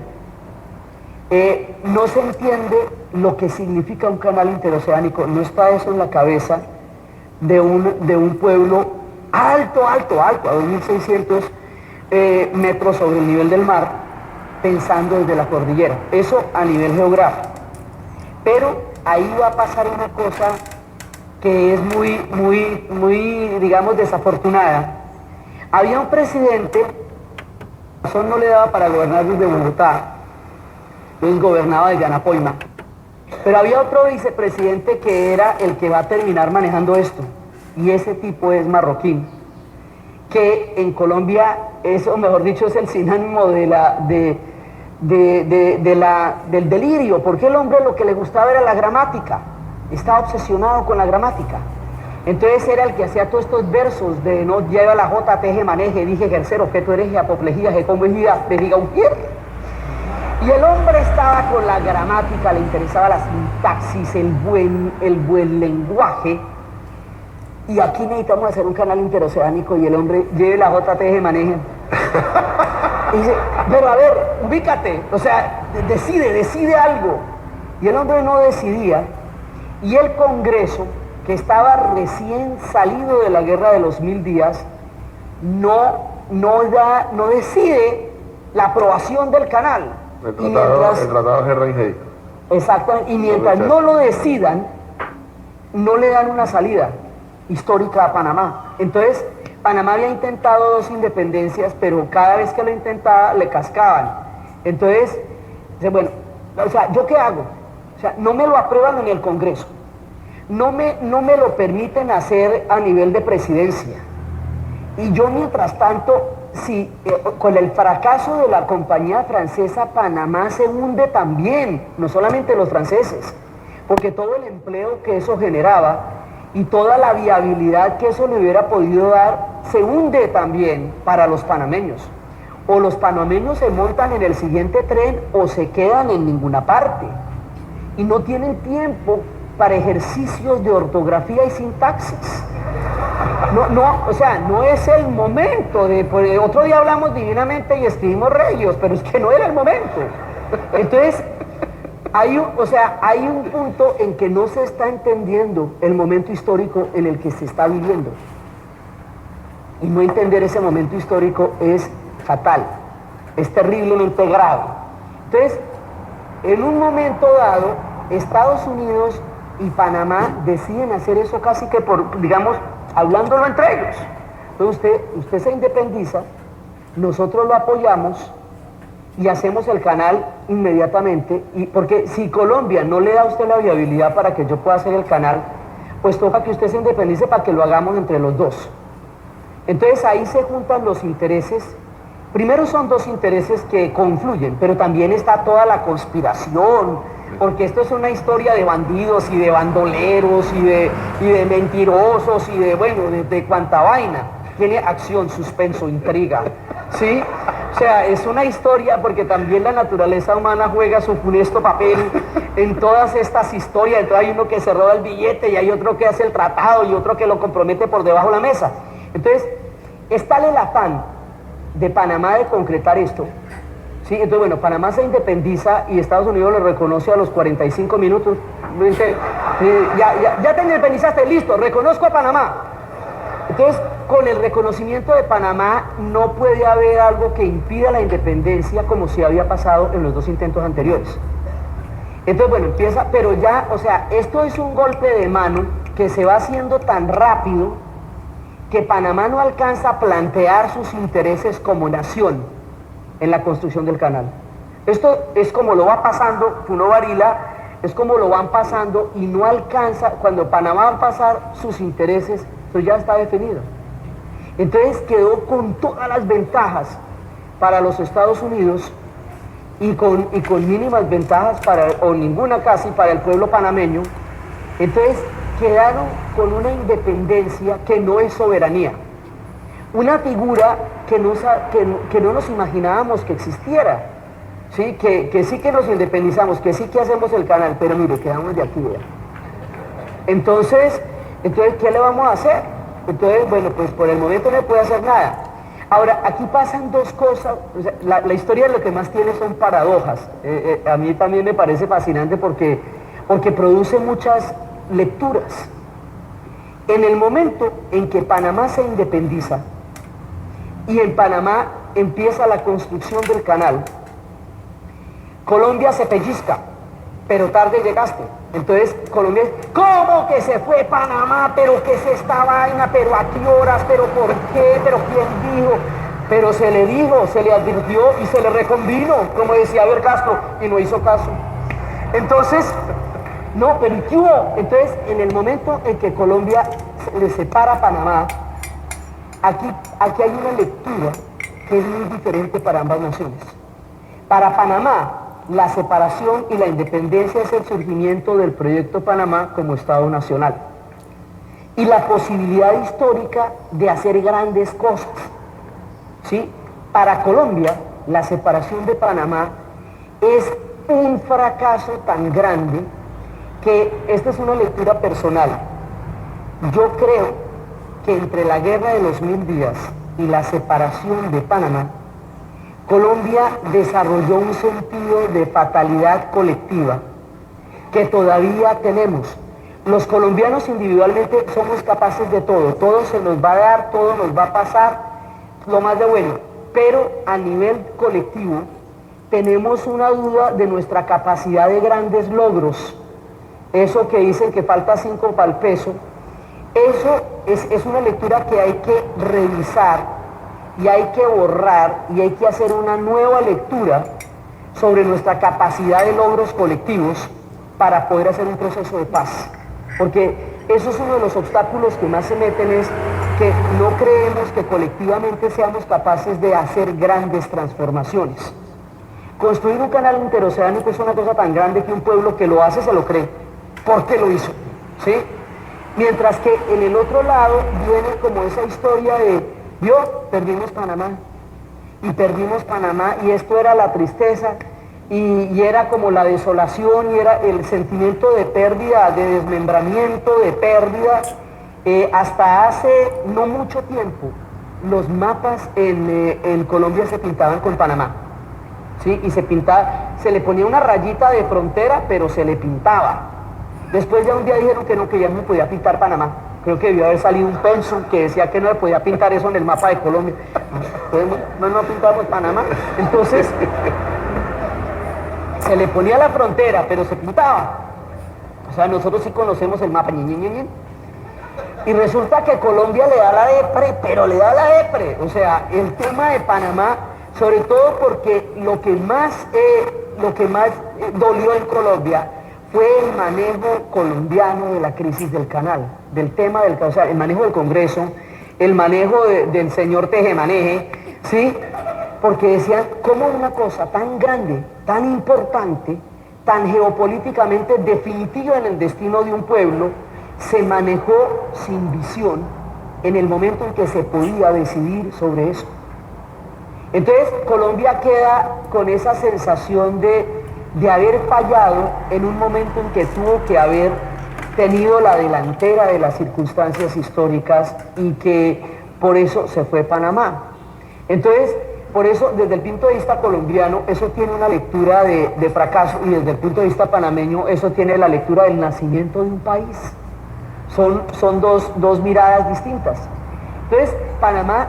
no se entiende lo que significa un canal interoceánico, no está eso en la cabeza de un pueblo alto, a 2600 metros sobre el nivel del mar, pensando desde la cordillera, eso a nivel geográfico. Pero ahí va a pasar una cosa que es muy, digamos, desafortunada. Había un presidente, razón no le daba para gobernar desde Bogotá, entonces gobernaba desde Anapoima, pero había otro vicepresidente que era el que va a terminar manejando esto, y ese tipo es marroquín, que en Colombia es, o mejor dicho, es el sinónimo del delirio, porque el hombre lo que le gustaba era la gramática, estaba obsesionado con la gramática. Entonces era el que hacía todos estos versos de no lleva la J, teje, maneje, dije, ejercer, objeto, hereje, apoplejía, convejida, vejiga, ujier. Y el hombre estaba con la gramática, le interesaba la sintaxis, el buen lenguaje. Y aquí necesitamos hacer un canal interoceánico y el hombre lleve la J, teje, maneje. Y dice, pero a ver, ubícate, o sea, decide algo. Y el hombre no decidía. Y el Congreso, que estaba recién salido de la Guerra de los 1000 días, no decide la aprobación del canal. El tratado de Herrenheim. Exactamente, y mientras no lo decidan, no le dan una salida histórica a Panamá. Entonces, Panamá había intentado 2 independencias, pero cada vez que lo intentaba le cascaban. Entonces, bueno, o sea, ¿yo qué hago? O sea, no me lo aprueban en el Congreso. No me lo permiten hacer a nivel de presidencia. Y yo, mientras tanto, si con el fracaso de la compañía francesa, Panamá se hunde también, no solamente los franceses, porque todo el empleo que eso generaba y toda la viabilidad que eso le hubiera podido dar, se hunde también para los panameños. O los panameños se montan en el siguiente tren o se quedan en ninguna parte. Y no tienen tiempo para ejercicios de ortografía y sintaxis. O sea, no es el momento pues, otro día hablamos divinamente y escribimos regios, pero es que no era el momento. Entonces, hay un punto en que no se está entendiendo el momento histórico en el que se está viviendo. Y no entender ese momento histórico es fatal, es terriblemente grave. Entonces, en un momento dado, Estados Unidos y Panamá deciden hacer eso casi que por, digamos, hablándolo entre ellos. Entonces usted se independiza, nosotros lo apoyamos y hacemos el canal inmediatamente, porque si Colombia no le da a usted la viabilidad para que yo pueda hacer el canal, pues toca que usted se independice para que lo hagamos entre los dos. Entonces ahí se juntan los intereses. Primero son 2 intereses que confluyen, pero también está toda la conspiración, porque esto es una historia de bandidos y de bandoleros y de mentirosos y de cuanta vaina. Tiene acción, suspenso, intriga, ¿sí? O sea, es una historia porque también la naturaleza humana juega su funesto papel en todas estas historias. Entonces hay uno que se roba el billete y hay otro que hace el tratado y otro que lo compromete por debajo de la mesa. Entonces, está el afán de Panamá de concretar esto. Sí, entonces bueno, Panamá se independiza y Estados Unidos lo reconoce a los 45 minutos. Dice, ya te independizaste, listo, reconozco a Panamá. Entonces, con el reconocimiento de Panamá no puede haber algo que impida la independencia como si había pasado en los 2 intentos anteriores. Entonces, bueno, empieza, pero ya, o sea, esto es un golpe de mano que se va haciendo tan rápido que Panamá no alcanza a plantear sus intereses como nación en la construcción del canal. Esto es como lo va pasando, Puno Varila, es como lo van pasando y no alcanza, cuando Panamá va a pasar sus intereses, eso ya está definido. Entonces quedó con todas las ventajas para los Estados Unidos y con mínimas ventajas o ninguna casi para el pueblo panameño. Entonces quedaron con una independencia que no es soberanía, una figura que no nos imaginábamos que existiera, ¿sí? Que sí que nos independizamos, que sí que hacemos el canal, pero mire, quedamos de aquí, ¿verdad? Entonces, ¿qué le vamos a hacer? Entonces, bueno, pues por el momento no puede hacer nada. Ahora, aquí pasan 2 cosas, o sea, la historia lo que más tiene son paradojas. A mí también me parece fascinante porque produce muchas lecturas. En el momento en que Panamá se independiza y en Panamá empieza la construcción del canal, Colombia se pellizca, pero tarde llegaste. Entonces Colombia, ¿cómo que se fue Panamá? ¿Pero qué es esta vaina? ¿Pero a qué horas? ¿Pero por qué? ¿Pero quién dijo? Pero se le dijo, se le advirtió y se le reconvino, como decía Ver Castro, y no hizo caso. Entonces, no, pero ¿qué hubo? Entonces, en el momento en que Colombia le separa a Panamá, aquí hay una lectura que es muy diferente para ambas naciones. Para Panamá, la separación y la independencia es el surgimiento del proyecto Panamá como Estado nacional. y la posibilidad histórica de hacer grandes cosas, ¿sí? Para Colombia, la separación de Panamá es un fracaso tan grande que esta es una lectura personal. Yo creo que entre la guerra de los 1000 días y la separación de Panamá, Colombia desarrolló un sentido de fatalidad colectiva que todavía tenemos. Los colombianos individualmente somos capaces de todo se nos va a dar, todo nos va a pasar, lo más de bueno, pero a nivel colectivo tenemos una duda de nuestra capacidad de grandes logros. Eso que dicen que falta 5 para el peso, eso es una lectura que hay que revisar y hay que borrar y hay que hacer una nueva lectura sobre nuestra capacidad de logros colectivos para poder hacer un proceso de paz. Porque eso es uno de los obstáculos que más se meten, es que no creemos que colectivamente seamos capaces de hacer grandes transformaciones. Construir un canal interoceánico es una cosa tan grande que un pueblo que lo hace se lo cree, porque lo hizo, ¿sí? Mientras que en el otro lado viene como esa historia de, ¿vio? Perdimos Panamá y esto era la tristeza y era como la desolación y era el sentimiento de pérdida, de desmembramiento, de pérdida. Hasta hace no mucho tiempo los mapas en Colombia se pintaban con Panamá, ¿sí? Y se le ponía una rayita de frontera, pero se le pintaba. Después ya un día dijeron que no, que ya no podía pintar Panamá. Creo que debió haber salido un pensum que decía que no le podía pintar eso en el mapa de Colombia. No pintamos Panamá. Entonces, se le ponía la frontera, pero se pintaba. O sea, nosotros sí conocemos el mapa. Y resulta que Colombia le da la depre, pero le da la depre. O sea, el tema de Panamá, sobre todo porque lo que más dolió en Colombia fue el manejo colombiano de la crisis del canal, del tema del canal, o sea, el manejo del Congreso, el manejo del señor Tejemaneje, ¿sí? Porque decían, ¿cómo una cosa tan grande, tan importante, tan geopolíticamente definitiva en el destino de un pueblo, se manejó sin visión en el momento en que se podía decidir sobre eso? Entonces, Colombia queda con esa sensación de haber fallado en un momento en que tuvo que haber tenido la delantera de las circunstancias históricas y que por eso se fue Panamá. Entonces, por eso, desde el punto de vista colombiano, eso tiene una lectura de fracaso, y desde el punto de vista panameño, eso tiene la lectura del nacimiento de un país. Son dos miradas distintas. Entonces, Panamá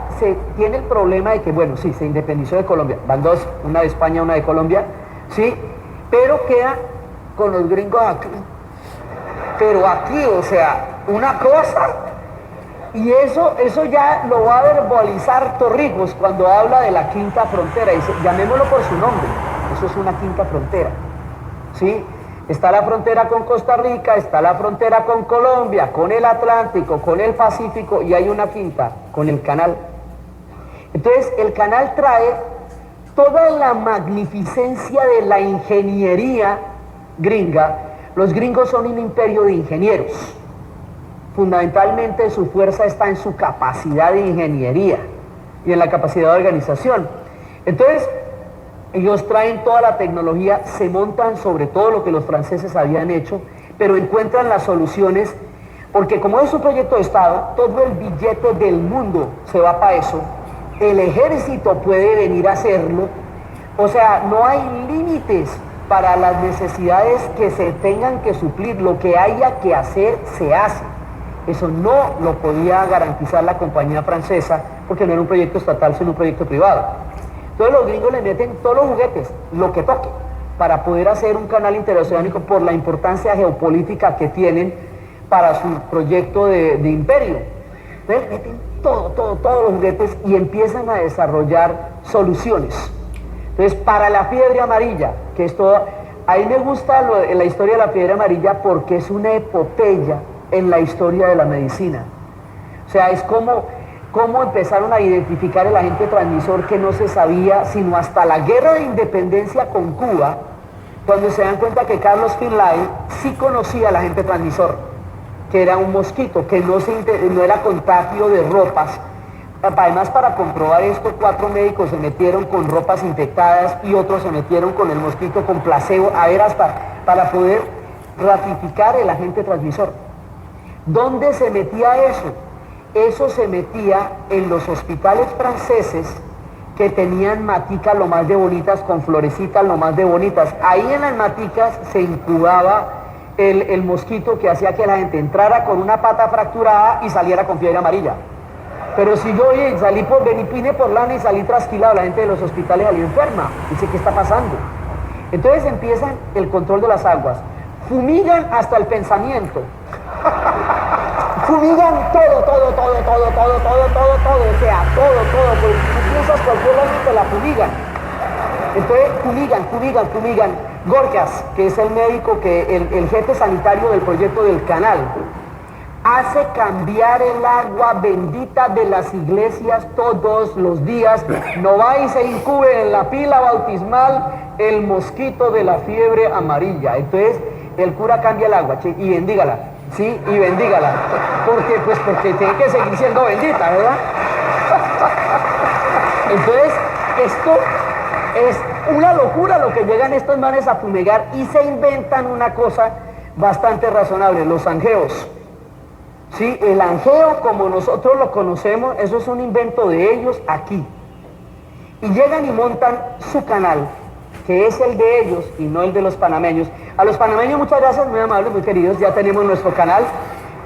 tiene el problema de que, bueno, sí, se independizó de Colombia, van dos, una de España, una de Colombia, sí, pero queda con los gringos aquí. Pero aquí, o sea, una cosa, y eso ya lo va a verbalizar Torrijos cuando habla de la quinta frontera, dice, llamémoslo por su nombre, eso es una quinta frontera, ¿sí? Está la frontera con Costa Rica, está la frontera con Colombia, con el Atlántico, con el Pacífico, y hay una quinta, con el canal. Entonces, el canal trae toda la magnificencia de la ingeniería gringa. Los gringos son un imperio de ingenieros. Fundamentalmente su fuerza está en su capacidad de ingeniería y en la capacidad de organización. Entonces, ellos traen toda la tecnología, se montan sobre todo lo que los franceses habían hecho, pero encuentran las soluciones, porque como es un proyecto de Estado, todo el billete del mundo se va para eso. El ejército puede venir a hacerlo, o sea, no hay límites para las necesidades que se tengan que suplir, lo que haya que hacer, se hace. Eso no lo podía garantizar la compañía francesa, porque no era un proyecto estatal, sino un proyecto privado. Entonces los gringos le meten todos los juguetes, lo que toque, para poder hacer un canal interoceánico por la importancia geopolítica que tienen para su proyecto de imperio. Entonces meten todos los juguetes y empiezan a desarrollar soluciones. Entonces, para la fiebre amarilla, que es todo, a mí me gusta la historia de la fiebre amarilla porque es una epopeya en la historia de la medicina. O sea, es como empezaron a identificar el agente transmisor que no se sabía sino hasta la guerra de independencia con Cuba, cuando se dan cuenta que Carlos Finlay sí conocía al agente transmisor. que era un mosquito, que no era contagio de ropas. Además, para comprobar esto, 4 médicos se metieron con ropas infectadas y otros se metieron con el mosquito con placebo, a ver, hasta para poder ratificar el agente transmisor. ¿Dónde se metía eso? Eso se metía en los hospitales franceses que tenían maticas lo más de bonitas, con florecitas lo más de bonitas. Ahí en las maticas se incubaba el mosquito que hacía que la gente entrara con una pata fracturada y saliera con fiebre amarilla. Pero si yo salí vine por lana y salí trasquilado, la gente de los hospitales salió enferma. Dice, ¿qué está pasando? Entonces empiezan el control de las aguas. Fumigan hasta el pensamiento. Fumigan todo. O sea, todo. Pues, tú piensas cualquier cosa te la fumigan. Entonces fumigan. Gorkas, que es el médico, el jefe sanitario del proyecto del canal, hace cambiar el agua bendita de las iglesias todos los días. No va y se incube en la pila bautismal el mosquito de la fiebre amarilla. Entonces el cura cambia el agua y bendígala, ¿sí? Y bendígala. Porque tiene que seguir siendo bendita, ¿verdad? Entonces esto es una locura lo que llegan estos manes a fumigar y se inventan una cosa bastante razonable, los angeos. Sí, el angeo como nosotros lo conocemos, eso es un invento de ellos aquí. Y llegan y montan su canal, que es el de ellos y no el de los panameños. A los panameños muchas gracias, muy amables, muy queridos, ya tenemos nuestro canal.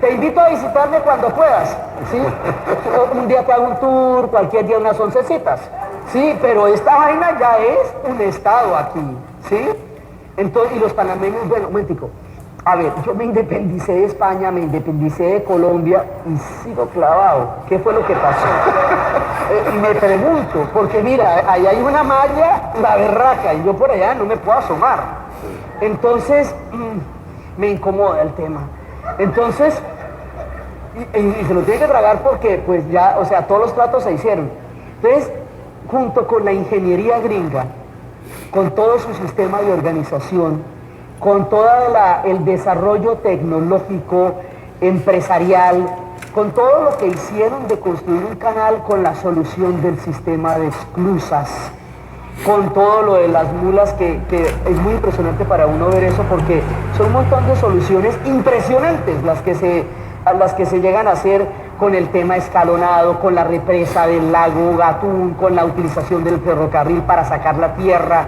Te invito a visitarme cuando puedas, ¿sí? Un día te hago un tour, cualquier día unas oncecitas, ¿sí? Pero esta vaina ya es un estado aquí, ¿sí? Entonces, y los panameños, bueno, un momentico. A ver, yo me independicé de España, me independicé de Colombia y sigo clavado. ¿Qué fue lo que pasó? Y me pregunto, porque mira, ahí hay una malla, la berraca, y yo por allá no me puedo asomar. Entonces, me incomoda el tema. Entonces, y se lo tiene que tragar porque, pues ya, o sea, todos los tratos se hicieron. Entonces, junto con la ingeniería gringa, con todo su sistema de organización, con todo el desarrollo tecnológico, empresarial, con todo lo que hicieron de construir un canal con la solución del sistema de esclusas, con todo lo de las mulas, que es muy impresionante para uno ver eso, porque son un montón de soluciones impresionantes las que se llegan a hacer con el tema escalonado, con la represa del lago Gatún, con la utilización del ferrocarril para sacar la tierra,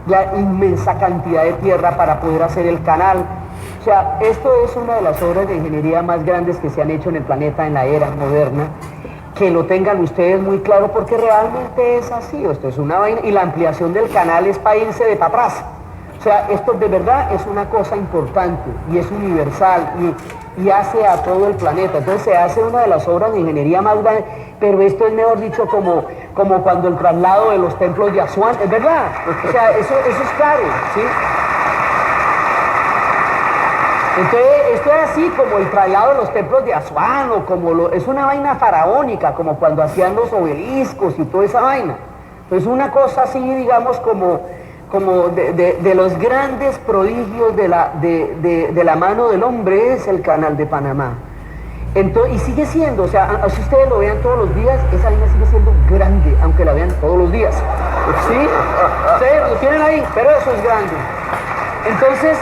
la inmensa cantidad de tierra para poder hacer el canal. O sea, esto es una de las obras de ingeniería más grandes que se han hecho en el planeta en la era moderna. Que lo tengan ustedes muy claro porque realmente es así. Esto es una vaina, y la ampliación del canal es para irse de para atrás. O sea, esto de verdad es una cosa importante y es universal y hace a todo el planeta. Entonces se hace una de las obras de ingeniería más grandes, pero esto es, mejor dicho, como cuando el traslado de los templos de Asuán, es verdad. O sea, eso es caro, ¿sí? Entonces, esto es así como el traslado de los templos de Asuán, o es una vaina faraónica, como cuando hacían los obeliscos y toda esa vaina. Entonces, una cosa así, digamos, como de los grandes prodigios de la mano del hombre es el Canal de Panamá. Entonces, y sigue siendo, o sea, si ustedes lo vean todos los días, esa línea sigue siendo grande, aunque la vean todos los días. ¿Sí? Ustedes lo tienen ahí, pero eso es grande. Entonces,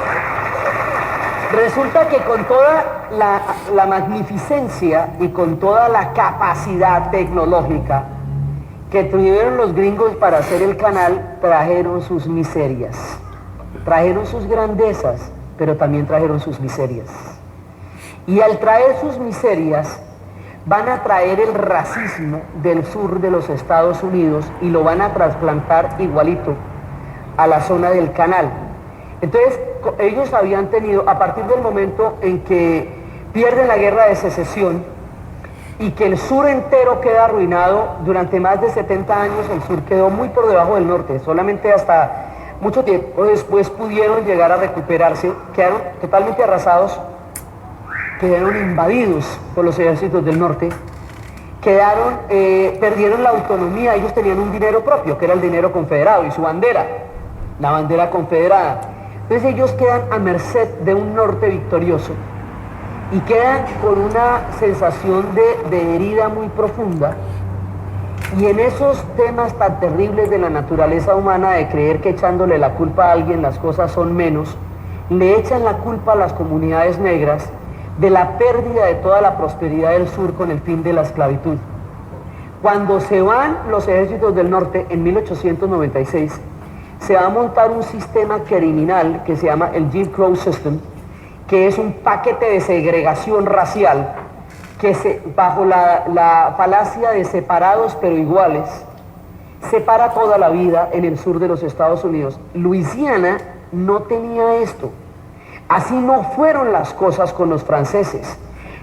resulta que con toda la magnificencia y con toda la capacidad tecnológica que tuvieron los gringos para hacer el canal, trajeron sus miserias. Trajeron sus grandezas, pero también trajeron sus miserias. Y al traer sus miserias, van a traer el racismo del sur de los Estados Unidos y lo van a trasplantar igualito a la zona del canal. Entonces, ellos habían tenido, a partir del momento en que pierden la guerra de secesión y que el sur entero queda arruinado, durante más de 70 años el sur quedó muy por debajo del norte, solamente hasta mucho tiempo después pudieron llegar a recuperarse, quedaron totalmente arrasados, quedaron invadidos por los ejércitos del norte, perdieron la autonomía, ellos tenían un dinero propio, que era el dinero confederado, y su bandera, la bandera confederada. Entonces ellos quedan a merced de un norte victorioso, y quedan con una sensación de herida muy profunda. Y en esos temas tan terribles de la naturaleza humana, de creer que echándole la culpa a alguien las cosas son menos, le echan la culpa a las comunidades negras de la pérdida de toda la prosperidad del sur con el fin de la esclavitud. Cuando se van los ejércitos del norte en 1896, se va a montar un sistema criminal que se llama el Jim Crow System, que es un paquete de segregación racial que bajo la falacia de separados pero iguales, separa toda la vida en el sur de los Estados Unidos. Luisiana no tenía esto. Así no fueron las cosas con los franceses.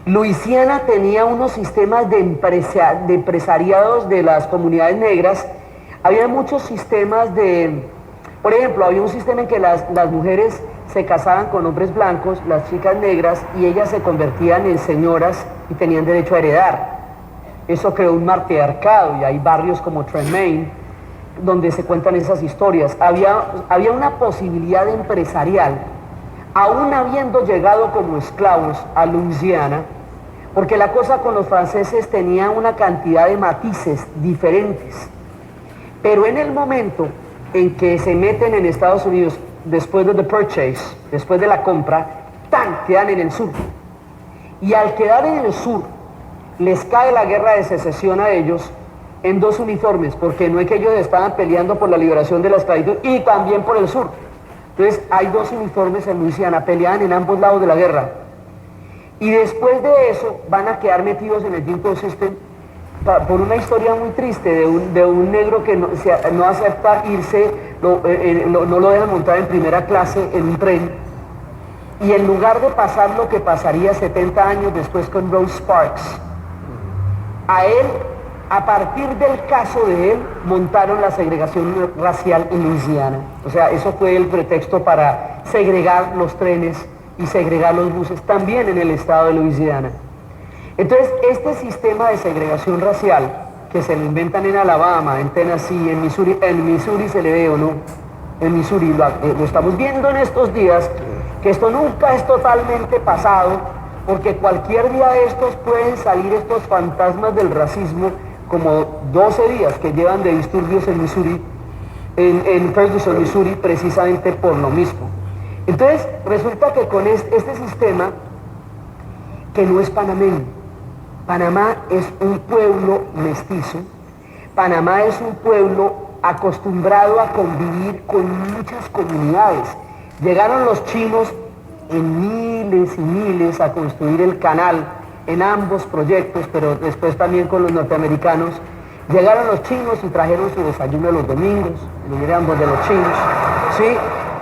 Luisiana tenía unos sistemas de empresariados de las comunidades negras. Había muchos sistemas por ejemplo, había un sistema en que las mujeres se casaban con hombres blancos, las chicas negras, y ellas se convertían en señoras y tenían derecho a heredar. Eso creó un matriarcado, y hay barrios como Tremaine donde se cuentan esas historias. Había una posibilidad empresarial, aún habiendo llegado como esclavos a Luisiana, porque la cosa con los franceses tenía una cantidad de matices diferentes. Pero en el momento en que se meten en Estados Unidos, después de the purchase, después de la compra, quedan en el sur. Y al quedar en el sur, les cae la guerra de secesión a ellos en dos uniformes, porque no es que ellos estaban peleando por la liberación de la esclavitud y también por el sur. Entonces hay dos uniformes en Luisiana, peleaban en ambos lados de la guerra. Y después de eso van a quedar metidos en el Jim Crow System por una historia muy triste de un negro que no acepta irse, no lo dejan montar en primera clase en un tren, y en lugar de pasar lo que pasaría 70 años después con Rosa Parks, a él, a partir del caso de él, montaron la segregación racial en Luisiana. O sea, eso fue el pretexto para segregar los trenes y segregar los buses también en el estado de Luisiana. Entonces, este sistema de segregación racial, que se lo inventan en Alabama, en Tennessee, en Missouri se le ve o no, en Missouri lo estamos viendo en estos días, que esto nunca es totalmente pasado, porque cualquier día de estos pueden salir estos fantasmas del racismo, como 12 días que llevan de disturbios en Missouri, en Ferguson, Missouri, precisamente por lo mismo. Entonces, resulta que con este sistema, que no es panameño, Panamá es un pueblo mestizo, Panamá es un pueblo acostumbrado a convivir con muchas comunidades. Llegaron los chinos en miles y miles a construir el canal en ambos proyectos, pero después también con los norteamericanos. Llegaron los chinos y trajeron su desayuno los domingos, los ambos de los chinos, ¿sí?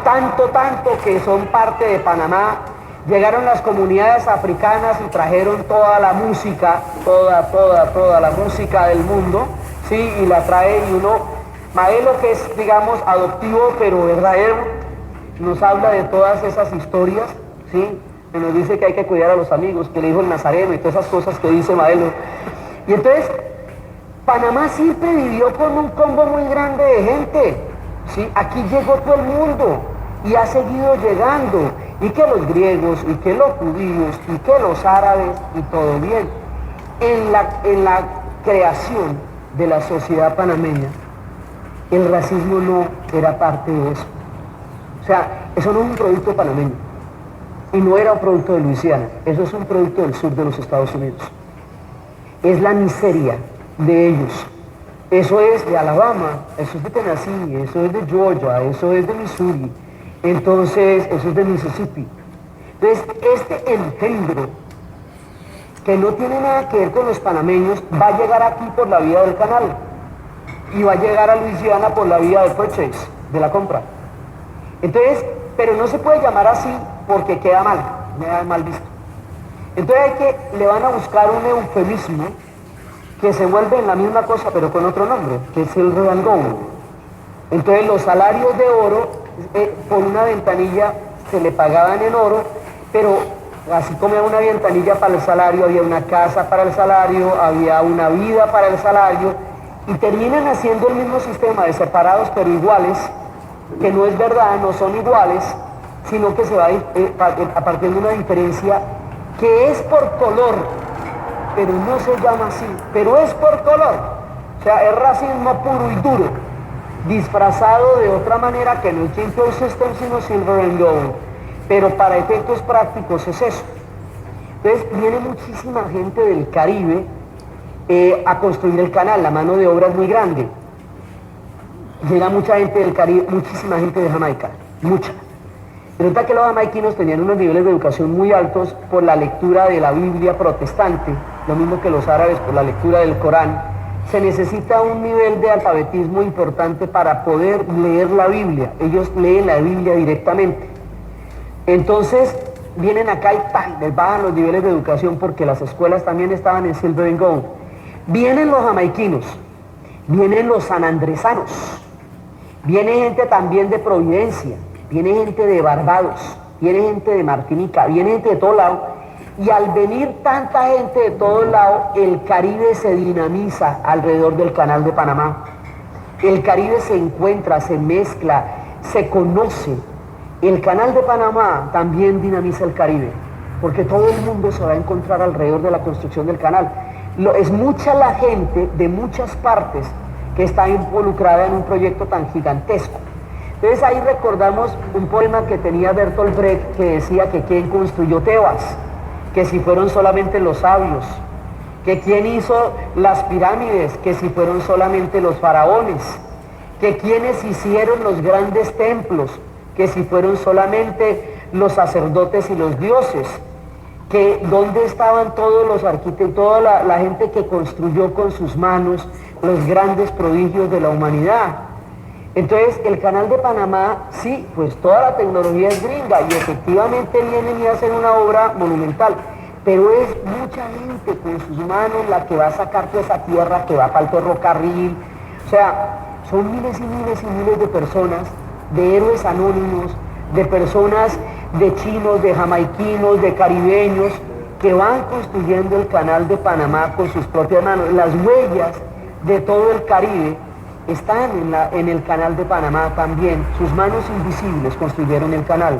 Tanto que son parte de Panamá. Llegaron las comunidades africanas y trajeron toda la música, toda la música del mundo, ¿sí? Y la trae, y uno, Maelo, que es, digamos, adoptivo, pero verdadero, nos habla de todas esas historias, ¿sí? Que nos dice que hay que cuidar a los amigos, que le dijo el Nazareno y todas esas cosas que dice Maelo. Y entonces, Panamá siempre vivió con un combo muy grande de gente, ¿sí? Aquí llegó todo el mundo y ha seguido llegando. Y que los griegos, y que los judíos, y que los árabes, y todo bien. En la creación de la sociedad panameña, el racismo no era parte de eso. O sea, eso no es un producto panameño, y no era un producto de Luisiana, eso es un producto del sur de los Estados Unidos. Es la miseria de ellos. Eso es de Alabama, eso es de Tennessee, eso es de Georgia, eso es de Missouri. Entonces, eso es de Mississippi. Entonces, este engendro, que no tiene nada que ver con los panameños, va a llegar aquí por la vía del canal y va a llegar a Luisiana por la vía del purchase, de la compra. Entonces, pero no se puede llamar así porque queda mal visto. Entonces le van a buscar un eufemismo que se vuelve en la misma cosa pero con otro nombre, que es el red and gold. Entonces los salarios de oro, por una ventanilla se le pagaban en oro, pero así como había una ventanilla para el salario, había una casa para el salario, había una vida para el salario, y terminan haciendo el mismo sistema de separados pero iguales, que no es verdad, no son iguales, sino que se va a partir de una diferencia que es por color, pero no se llama así, pero es por color. O sea, es racismo puro y duro, disfrazado de otra manera que no es Jim System, sino Silver and Gold. Pero para efectos prácticos es eso. Entonces viene muchísima gente del Caribe a construir el canal, la mano de obra es muy grande. Llega mucha gente del Caribe, muchísima gente de Jamaica, mucha. Resulta que los jamaiquinos tenían unos niveles de educación muy altos por la lectura de la Biblia protestante, lo mismo que los árabes por la lectura del Corán. Se necesita un nivel de alfabetismo importante para poder leer la Biblia. Ellos leen la Biblia directamente. Entonces vienen acá y ¡pam!, les bajan los niveles de educación porque las escuelas también estaban en Silver and Gold. Vienen los jamaiquinos, vienen los sanandresanos, viene gente también de Providencia, viene gente de Barbados, viene gente de Martinica, viene gente de todo lado. Y al venir tanta gente de todos lados, el Caribe se dinamiza alrededor del Canal de Panamá. El Caribe se encuentra, se mezcla, se conoce. El Canal de Panamá también dinamiza el Caribe, porque todo el mundo se va a encontrar alrededor de la construcción del canal. Es mucha la gente de muchas partes que está involucrada en un proyecto tan gigantesco. Entonces ahí recordamos un poema que tenía Bertolt Brecht que decía que quién construyó Tebas, que si fueron solamente los sabios, que quién hizo las pirámides, que si fueron solamente los faraones, que quienes hicieron los grandes templos, que si fueron solamente los sacerdotes y los dioses, que dónde estaban todos los arquitectos, toda la gente que construyó con sus manos los grandes prodigios de la humanidad. Entonces el Canal de Panamá, sí, pues toda la tecnología es gringa y efectivamente vienen y hacen una obra monumental, pero es mucha gente con sus manos la que va a sacar toda esa tierra que va para el ferrocarril. O sea, son miles y miles y miles de personas, de héroes anónimos, de personas, de chinos, de jamaiquinos, de caribeños, que van construyendo el Canal de Panamá con sus propias manos. Las huellas de todo el Caribe están en el Canal de Panamá también. Sus manos invisibles construyeron el canal.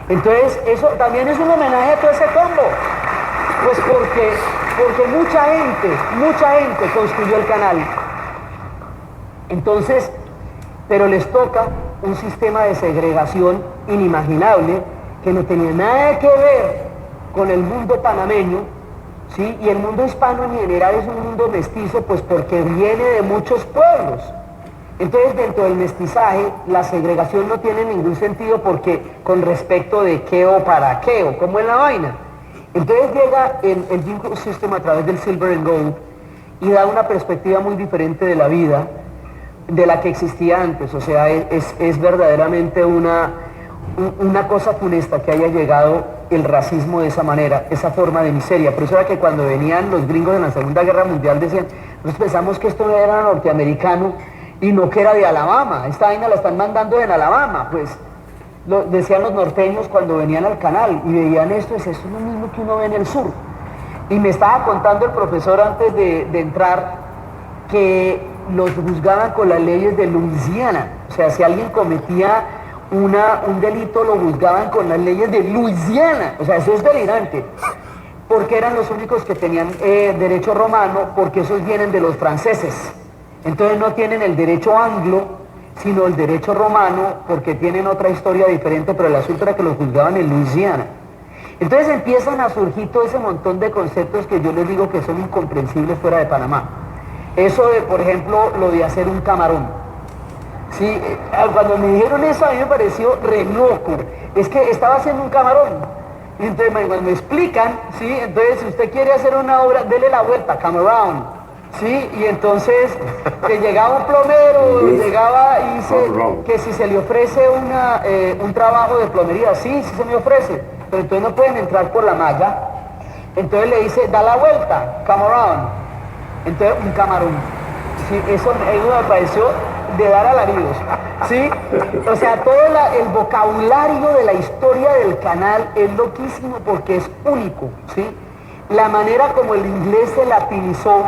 Entonces, eso también es un homenaje a todo ese combo. Pues porque mucha gente construyó el canal. Entonces, pero les toca un sistema de segregación inimaginable que no tenía nada que ver con el mundo panameño, ¿sí? Y el mundo hispano en general es un mundo mestizo, pues porque viene de muchos pueblos. Entonces, dentro del mestizaje, la segregación no tiene ningún sentido porque con respecto de qué o para qué o cómo es la vaina. Entonces llega el Jim Crow System a través del Silver and Gold y da una perspectiva muy diferente de la vida de la que existía antes. O sea, es verdaderamente una cosa funesta que haya llegado el racismo de esa manera, esa forma de miseria. Por eso era que cuando venían los gringos en la Segunda Guerra Mundial decían, nosotros pensamos que esto no era norteamericano y no que era de Alabama, esta vaina la están mandando en Alabama. Pues decían los norteños cuando venían al canal y veían esto, esto es lo mismo que uno ve en el sur. Y me estaba contando el profesor antes de entrar que los juzgaban con las leyes de Luisiana. O sea, si alguien cometía un delito, lo juzgaban con las leyes de Luisiana. O sea, eso es delirante. Porque eran los únicos que tenían derecho romano, porque esos vienen de los franceses. Entonces no tienen el derecho anglo, sino el derecho romano, porque tienen otra historia diferente, pero el asunto era que los juzgaban en Luisiana. Entonces empiezan a surgir todo ese montón de conceptos que yo les digo que son incomprensibles fuera de Panamá. Eso de, por ejemplo, lo de hacer un camarón. Sí, cuando me dijeron eso a mí me pareció re loco. Es que estaba haciendo un camarón. Y entonces cuando me explican, ¿sí? Entonces si usted quiere hacer una obra, dele la vuelta, come around. ¿Sí? Y entonces que llegaba un plomero, llegaba y dice que si se le ofrece un trabajo de plomería, sí se me ofrece, pero entonces no pueden entrar por la malla. Entonces le dice, da la vuelta, come around. Entonces un camarón. Sí, eso me pareció de dar alaridos. ¿Sí? O sea, todo el vocabulario de la historia del canal es loquísimo porque es único. ¿Sí? La manera como el inglés se latinizó,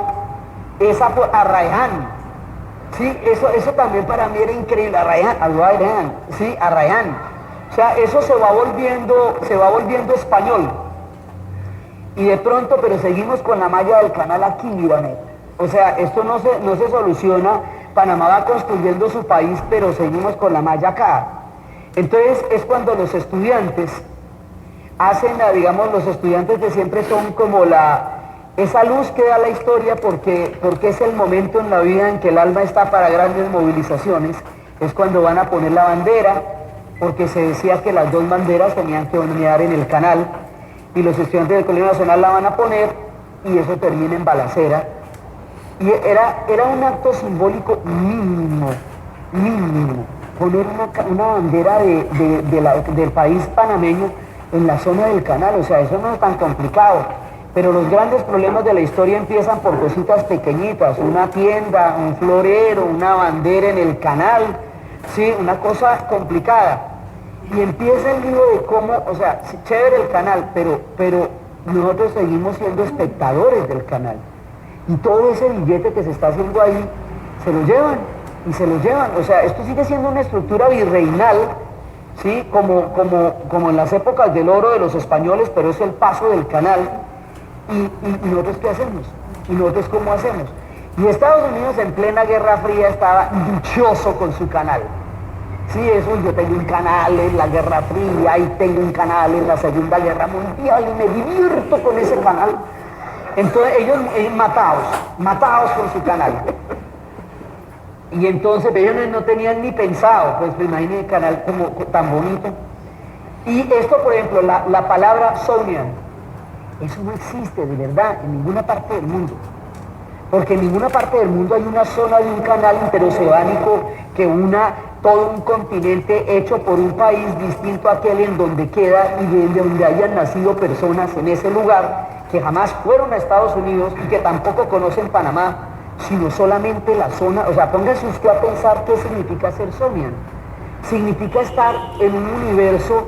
esa fue Arrayán. ¿Sí? Eso también para mí era increíble. Arrayán. ¿Sí? Arrayán. O sea, eso se va volviendo español. Y de pronto, pero seguimos con la malla del canal aquí, mírame. O sea, esto no se soluciona. Panamá va construyendo su país, pero seguimos con la malla acá. Entonces es cuando los estudiantes hacen, digamos, los estudiantes de siempre son como esa luz que da la historia porque es el momento en la vida en que el alma está para grandes movilizaciones. Es cuando van a poner la bandera, porque se decía que las dos banderas tenían que ondear en el canal, y los estudiantes del Colegio Nacional la van a poner, y eso termina en balacera. Y era un acto simbólico mínimo, poner una bandera del país panameño en la zona del canal. O sea, eso no es tan complicado. Pero los grandes problemas de la historia empiezan por cositas pequeñitas, una tienda, un florero, una bandera en el canal, sí, una cosa complicada. Y empieza el lío de cómo, o sea, chévere el canal, pero nosotros seguimos siendo espectadores del canal. Y todo ese billete que se está haciendo ahí, se lo llevan, y se lo llevan. O sea, esto sigue siendo una estructura virreinal, ¿sí? Como en las épocas del oro de los españoles, pero es el paso del canal. ¿Y nosotros qué hacemos? ¿Y nosotros cómo hacemos? Y Estados Unidos en plena Guerra Fría estaba dichoso con su canal. Sí, eso, yo tengo un canal en la Guerra Fría y tengo un canal en la Segunda Guerra Mundial y me divierto con ese canal. Entonces ellos matados con su canal. Y entonces ellos no tenían ni pensado, pues imagínense el canal como tan bonito. Y esto, por ejemplo, la palabra Sonian, eso no existe de verdad en ninguna parte del mundo. Porque en ninguna parte del mundo hay una zona de un canal interoceánico que una todo un continente hecho por un país distinto a aquel en donde queda y de donde hayan nacido personas en ese lugar que jamás fueron a Estados Unidos y que tampoco conocen Panamá, sino solamente la zona. O sea, póngase usted a pensar qué significa ser Sonian. Significa estar en un universo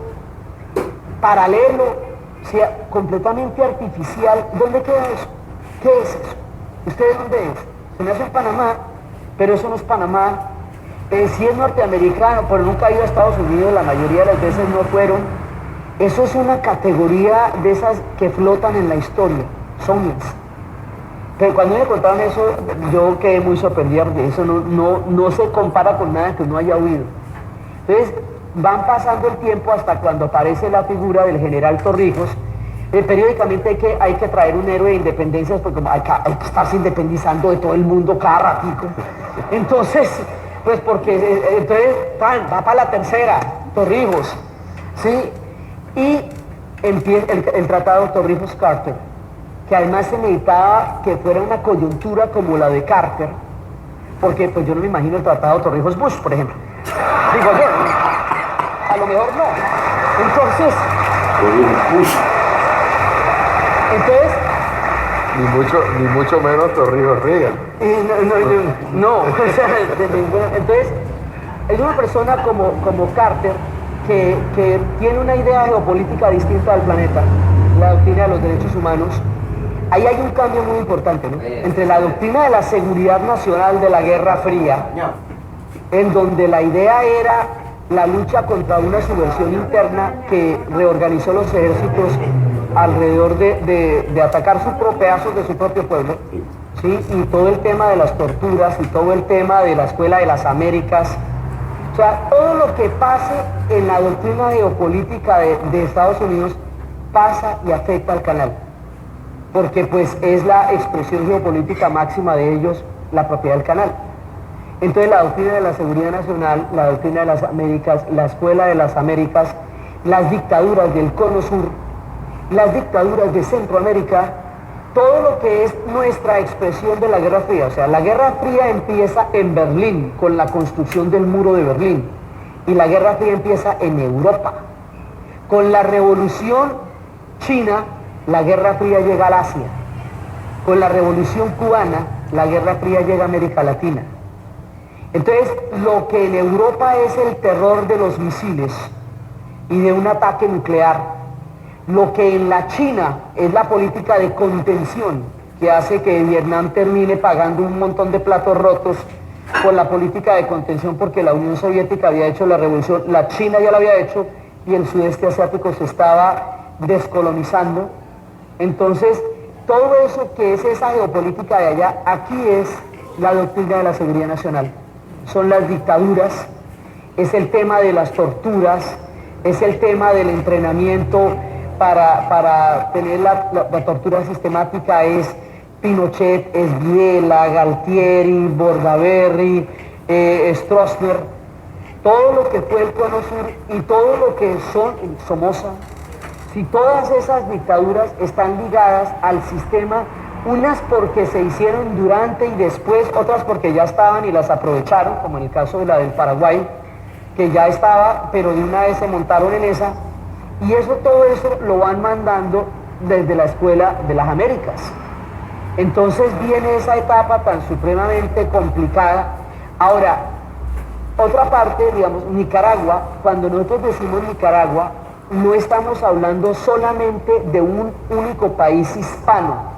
paralelo, o sea, completamente artificial. ¿Dónde queda eso? ¿Qué es eso? ¿Ustedes dónde es? Se me hace en Panamá, pero eso no es Panamá. Si es norteamericano, pero nunca ha ido a Estados Unidos, la mayoría de las veces no fueron. Eso es una categoría de esas que flotan en la historia, Sonians. Pero cuando me contaron eso, yo quedé muy sorprendido, porque eso no se compara con nada que uno haya oído. Entonces, van pasando el tiempo hasta cuando aparece la figura del general Torrijos. Periódicamente hay que traer un héroe de independencias, porque hay que estarse independizando de todo el mundo cada ratico. Entonces, pues porque entonces va para la tercera, Torrijos, ¿sí? Y empieza el tratado Torrijos-Carter, que además se necesitaba que fuera una coyuntura como la de Carter, porque pues yo no me imagino el tratado Torrijos-Bush, por ejemplo. Digo yo, a lo mejor no. Entonces, ni mucho menos Torrijos-Reagan. No, o sea, entonces es una persona como Carter que tiene una idea geopolítica distinta al planeta, la doctrina de los derechos humanos. Ahí hay un cambio muy importante, ¿no? Entre la doctrina de la seguridad nacional de la Guerra Fría, en donde la idea era la lucha contra una subversión interna que reorganizó los ejércitos alrededor de atacar pedazos de su propio pueblo, ¿sí? Y todo el tema de las torturas y todo el tema de la Escuela de las Américas. O sea, todo lo que pase en la doctrina geopolítica de Estados Unidos pasa y afecta al canal, porque pues es la expresión geopolítica máxima de ellos, la propiedad del canal. Entonces la doctrina de la seguridad nacional, la doctrina de las Américas, la Escuela de las Américas, las dictaduras del Cono Sur, las dictaduras de Centroamérica, todo lo que es nuestra expresión de la Guerra Fría. O sea, la Guerra Fría empieza en Berlín, con la construcción del muro de Berlín, y la Guerra Fría empieza en Europa. Con la Revolución China, la Guerra Fría llega al Asia. Con la Revolución Cubana, la Guerra Fría llega a América Latina. Entonces, lo que en Europa es el terror de los misiles y de un ataque nuclear, lo que en la China es la política de contención que hace que Vietnam termine pagando un montón de platos rotos por la política de contención, porque la Unión Soviética había hecho la revolución, la China ya la había hecho y el sudeste asiático se estaba descolonizando. Entonces, todo eso que es esa geopolítica de allá, aquí es la doctrina de la seguridad nacional. Son las dictaduras, es el tema de las torturas, es el tema del entrenamiento para tener la tortura sistemática, es Pinochet, es Viela, Galtieri, Bordaberry, Stroessner, todo lo que fue el Cono Sur y todo lo que son Somoza. Si todas esas dictaduras están ligadas al sistema, unas porque se hicieron durante y después, otras porque ya estaban y las aprovecharon, como en el caso de la del Paraguay, que ya estaba, pero de una vez se montaron en esa, y todo eso lo van mandando desde la Escuela de las Américas. Entonces viene esa etapa tan supremamente complicada. Ahora, otra parte, digamos, Nicaragua, cuando nosotros decimos Nicaragua, no estamos hablando solamente de un único país hispano.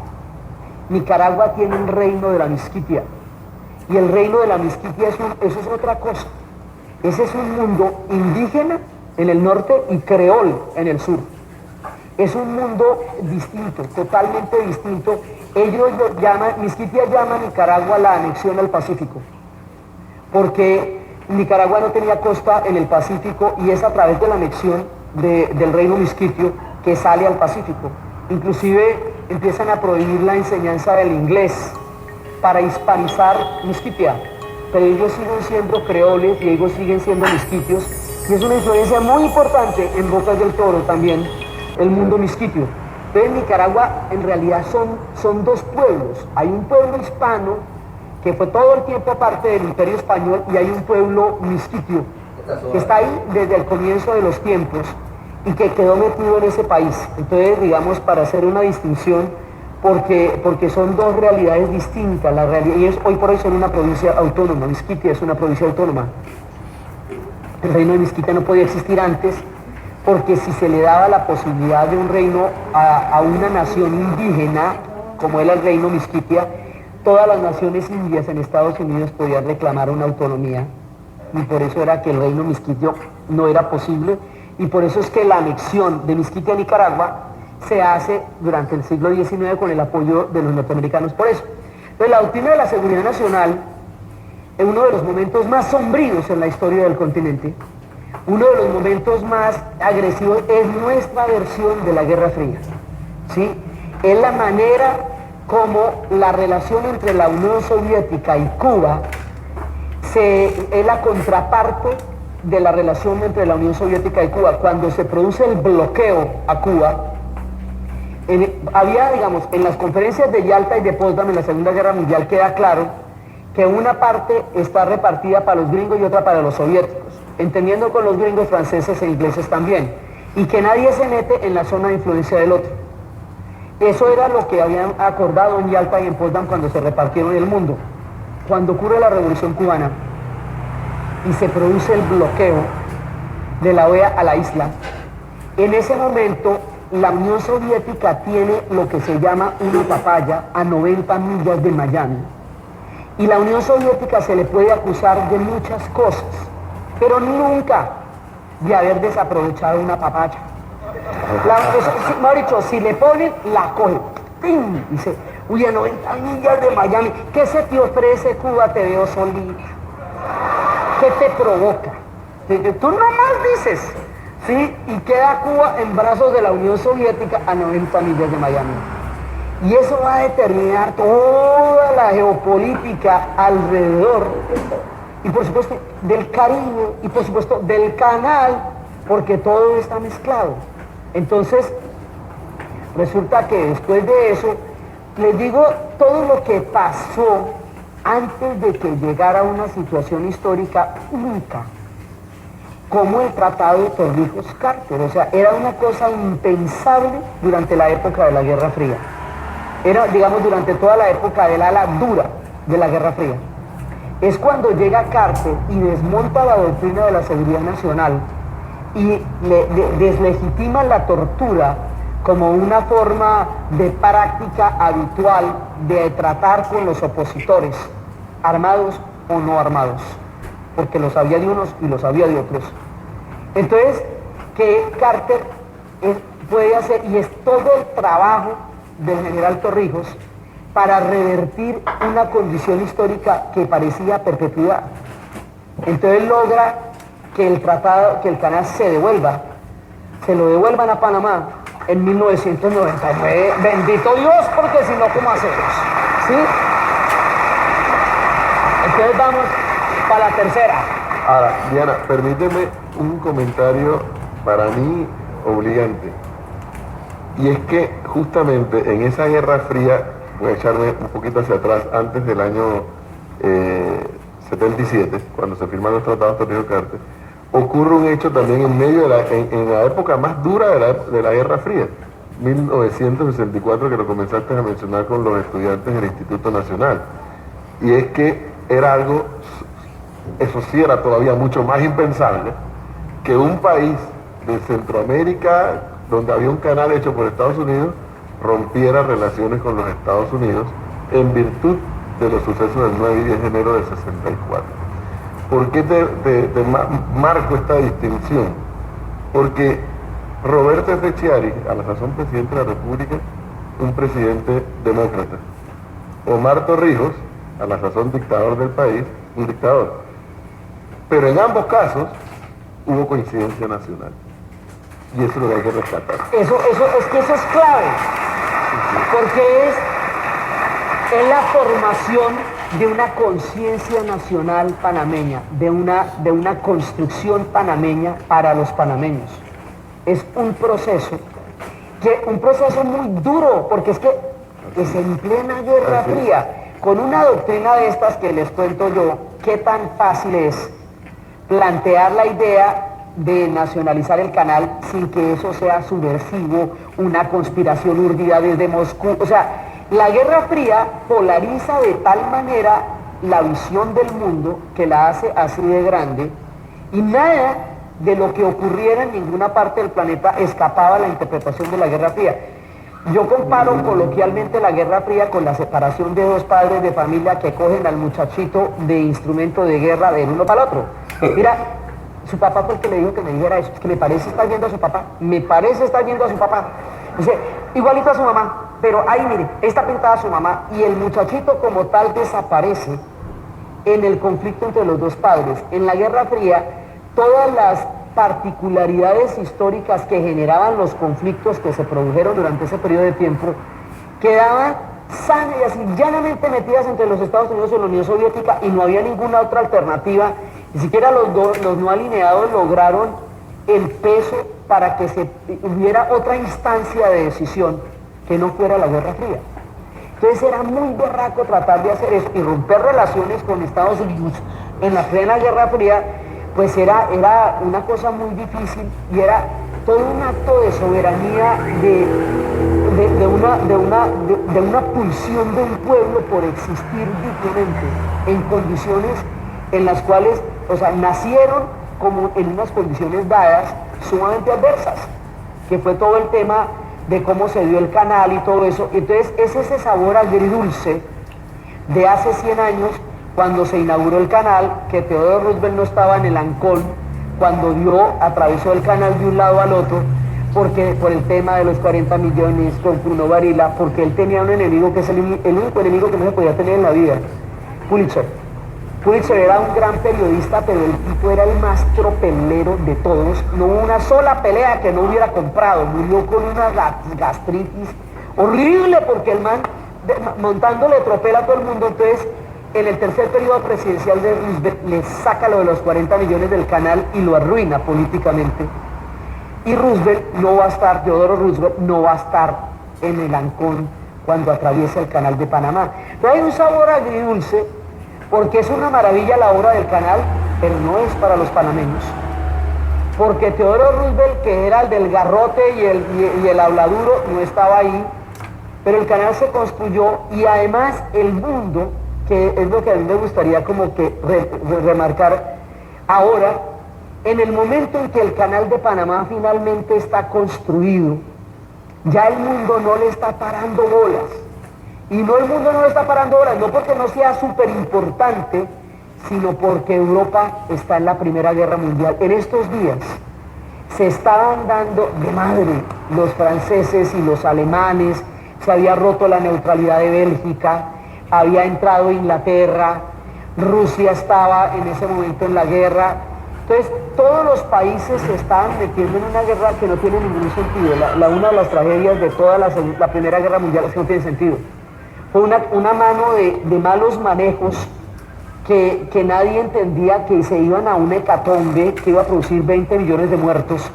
Nicaragua tiene un reino de la Miskitia, y el reino de la Miskitia eso es otra cosa. Ese es un mundo indígena en el norte y creol en el sur. Es un mundo distinto, totalmente distinto. Ellos lo llaman, Miskitia llama a Nicaragua la anexión al Pacífico, porque Nicaragua no tenía costa en el Pacífico y es a través de la anexión del reino miskitio que sale al Pacífico. Inclusive empiezan a prohibir la enseñanza del inglés para hispanizar Miskitia, pero ellos siguen siendo creoles y ellos siguen siendo miskitios, y es una influencia muy importante en Bocas del Toro también, el mundo miskitio. Entonces Nicaragua en realidad son dos pueblos. Hay un pueblo hispano que fue todo el tiempo parte del Imperio Español, y hay un pueblo miskitio que está ahí desde el comienzo de los tiempos y que quedó metido en ese país. Entonces, digamos, para hacer una distinción, porque son dos realidades distintas. La realidad, y hoy por hoy son una provincia autónoma. Miskitia es una provincia autónoma. El reino de Miskitia no podía existir antes, porque si se le daba la posibilidad de un reino a una nación indígena, como era el reino Miskitia, todas las naciones indias en Estados Unidos podían reclamar una autonomía, y por eso era que el reino miskitio no era posible, y por eso es que la anexión de Miskitia a Nicaragua se hace durante el siglo XIX con el apoyo de los norteamericanos por eso. Entonces, la doctrina de la seguridad nacional es uno de los momentos más sombríos en la historia del continente. Uno de los momentos más agresivos es nuestra versión de la Guerra Fría, ¿sí? Es la manera como la relación entre la Unión Soviética y Cuba es la contraparte de la relación entre la Unión Soviética y Cuba. Cuando se produce el bloqueo a Cuba, había, digamos, en las conferencias de Yalta y de Potsdam en la Segunda Guerra Mundial queda claro que una parte está repartida para los gringos y otra para los soviéticos, entendiendo con los gringos, franceses e ingleses también, y que nadie se mete en la zona de influencia del otro. Eso era lo que habían acordado en Yalta y en Potsdam cuando se repartieron el mundo. Cuando ocurre la Revolución Cubana y se produce el bloqueo de la OEA a la isla, en ese momento la Unión Soviética tiene lo que se llama una papaya a 90 millas de Miami, y la Unión Soviética se le puede acusar de muchas cosas, pero nunca de haber desaprovechado una papaya. Mejor dicho, si le ponen, la coge. ¡Pim! Dice, uy, a 90 millas de Miami, ¿qué se te ofrece, Cuba? Te veo solita. ¿Qué te provoca? Tú nomás dices, ¿sí? Y queda Cuba en brazos de la Unión Soviética a 90 millas de Miami. Y eso va a determinar toda la geopolítica alrededor, y por supuesto del Caribe, y por supuesto del Canal, porque todo está mezclado. Entonces, resulta que después de eso, les digo todo lo que pasó antes de que llegara una situación histórica única, como el Tratado de Torrijos-Carter. O sea, era una cosa impensable durante la época de la Guerra Fría. Era, digamos, durante toda la época del ala dura de la Guerra Fría. Es cuando llega Carter y desmonta la doctrina de la seguridad nacional y deslegitima la tortura como una forma de práctica habitual de tratar con los opositores, armados o no armados, porque los había de unos y los había de otros. Entonces, que Carter puede hacer, y es todo el trabajo del general Torrijos para revertir una condición histórica que parecía perpetuidad. Entonces logra que el tratado, que el canal se lo devuelvan a Panamá en 1999. Bendito Dios, porque si no, ¿cómo hacemos? ¿Sí? Entonces vamos para la tercera. Ahora, Diana, permíteme un comentario para mí obligante. Y es que justamente en esa Guerra Fría, voy a echarme un poquito hacia atrás, antes del año 77, cuando se firman los tratados Torrijos-Carter, ocurre un hecho también en medio de en la época más dura de la Guerra Fría, 1964, que lo comenzaste a mencionar con los estudiantes del Instituto Nacional. Y es que era algo, eso sí era todavía mucho más impensable, que un país de Centroamérica, donde había un canal hecho por Estados Unidos, rompiera relaciones con los Estados Unidos en virtud de los sucesos del 9 y 10 de enero del 64. ¿Por qué te marco esta distinción? Porque Roberto Efechiari, a la sazón presidente de la República, un presidente demócrata. Omar Torrijos, a la sazón dictador del país, un dictador. Pero en ambos casos hubo coincidencia nacional. Y eso es lo que hay que rescatar. Eso es clave, porque es la formación de una conciencia nacional panameña, de una construcción panameña para los panameños. Es un proceso muy duro, porque es que es en plena Guerra Fría, con una doctrina de estas que les cuento yo, qué tan fácil es plantear la idea de nacionalizar el canal sin que eso sea subversivo, una conspiración urdida desde Moscú. O sea, la Guerra Fría polariza de tal manera la visión del mundo que la hace así de grande, y nada de lo que ocurriera en ninguna parte del planeta escapaba a la interpretación de la Guerra Fría. Yo comparo coloquialmente la Guerra Fría con la separación de dos padres de familia que cogen al muchachito de instrumento de guerra del uno para el otro. Mira, su papá fue el que le dijo que me dijera eso, es que me parece estar viendo a su papá, me parece estar viendo a su papá. Dice, igualito a su mamá, pero ahí mire, está pintada su mamá, y el muchachito como tal desaparece en el conflicto entre los dos padres. En la Guerra Fría, todas las particularidades históricas que generaban los conflictos que se produjeron durante ese periodo de tiempo quedaban sanas y así llanamente metidas entre los Estados Unidos y la Unión Soviética, y no había ninguna otra alternativa. Ni siquiera los no alineados lograron el peso para que hubiera otra instancia de decisión que no fuera la Guerra Fría. Entonces era muy berraco tratar de hacer eso y romper relaciones con Estados Unidos en la plena Guerra Fría, pues era una cosa muy difícil, y era todo un acto de soberanía, de una pulsión de un pueblo por existir dignamente en condiciones en las cuales, o sea, nacieron como en unas condiciones dadas sumamente adversas, que fue todo el tema de cómo se dio el canal y todo eso. Entonces es ese sabor agridulce de hace 100 años, cuando se inauguró el canal, que Theodore Roosevelt no estaba en el Ancón, cuando atravesó el canal de un lado al otro, porque por el tema de los 40 millones con Bruno Varila, porque él tenía un enemigo que es el único enemigo que no se podía tener en la vida, Pulitzer. Pulitzer era un gran periodista, pero el tipo era el más tropelero de todos. No hubo una sola pelea que no hubiera comprado. Murió con una gastritis horrible, porque el man montándole tropel a todo el mundo. Entonces, en el tercer periodo presidencial de Roosevelt, le saca lo de los 40 millones del canal y lo arruina políticamente. Y Roosevelt no va a estar, Teodoro Roosevelt no va a estar en el Ancón cuando atraviesa el canal de Panamá. Entonces hay un sabor agridulce, porque es una maravilla la obra del canal, pero no es para los panameños. Porque Teodoro Roosevelt, que era el del garrote y el habladuro, no estaba ahí, pero el canal se construyó, y además el mundo, que es lo que a mí me gustaría como que remarcar ahora, en el momento en que el canal de Panamá finalmente está construido, ya el mundo no le está parando bolas. Y no, el mundo no le está parando bolas, no porque no sea súper importante, sino porque Europa está en la Primera Guerra Mundial. En estos días se estaban dando de madre los franceses y los alemanes, se había roto la neutralidad de Bélgica, había entrado Inglaterra, Rusia estaba en ese momento en la guerra. Entonces, todos los países se estaban metiendo en una guerra que no tiene ningún sentido. Una de las tragedias de toda la Primera Guerra Mundial es que no tiene sentido. Fue una mano de malos manejos que nadie entendía, que se iban a un hecatombe que iba a producir 20 millones de muertos,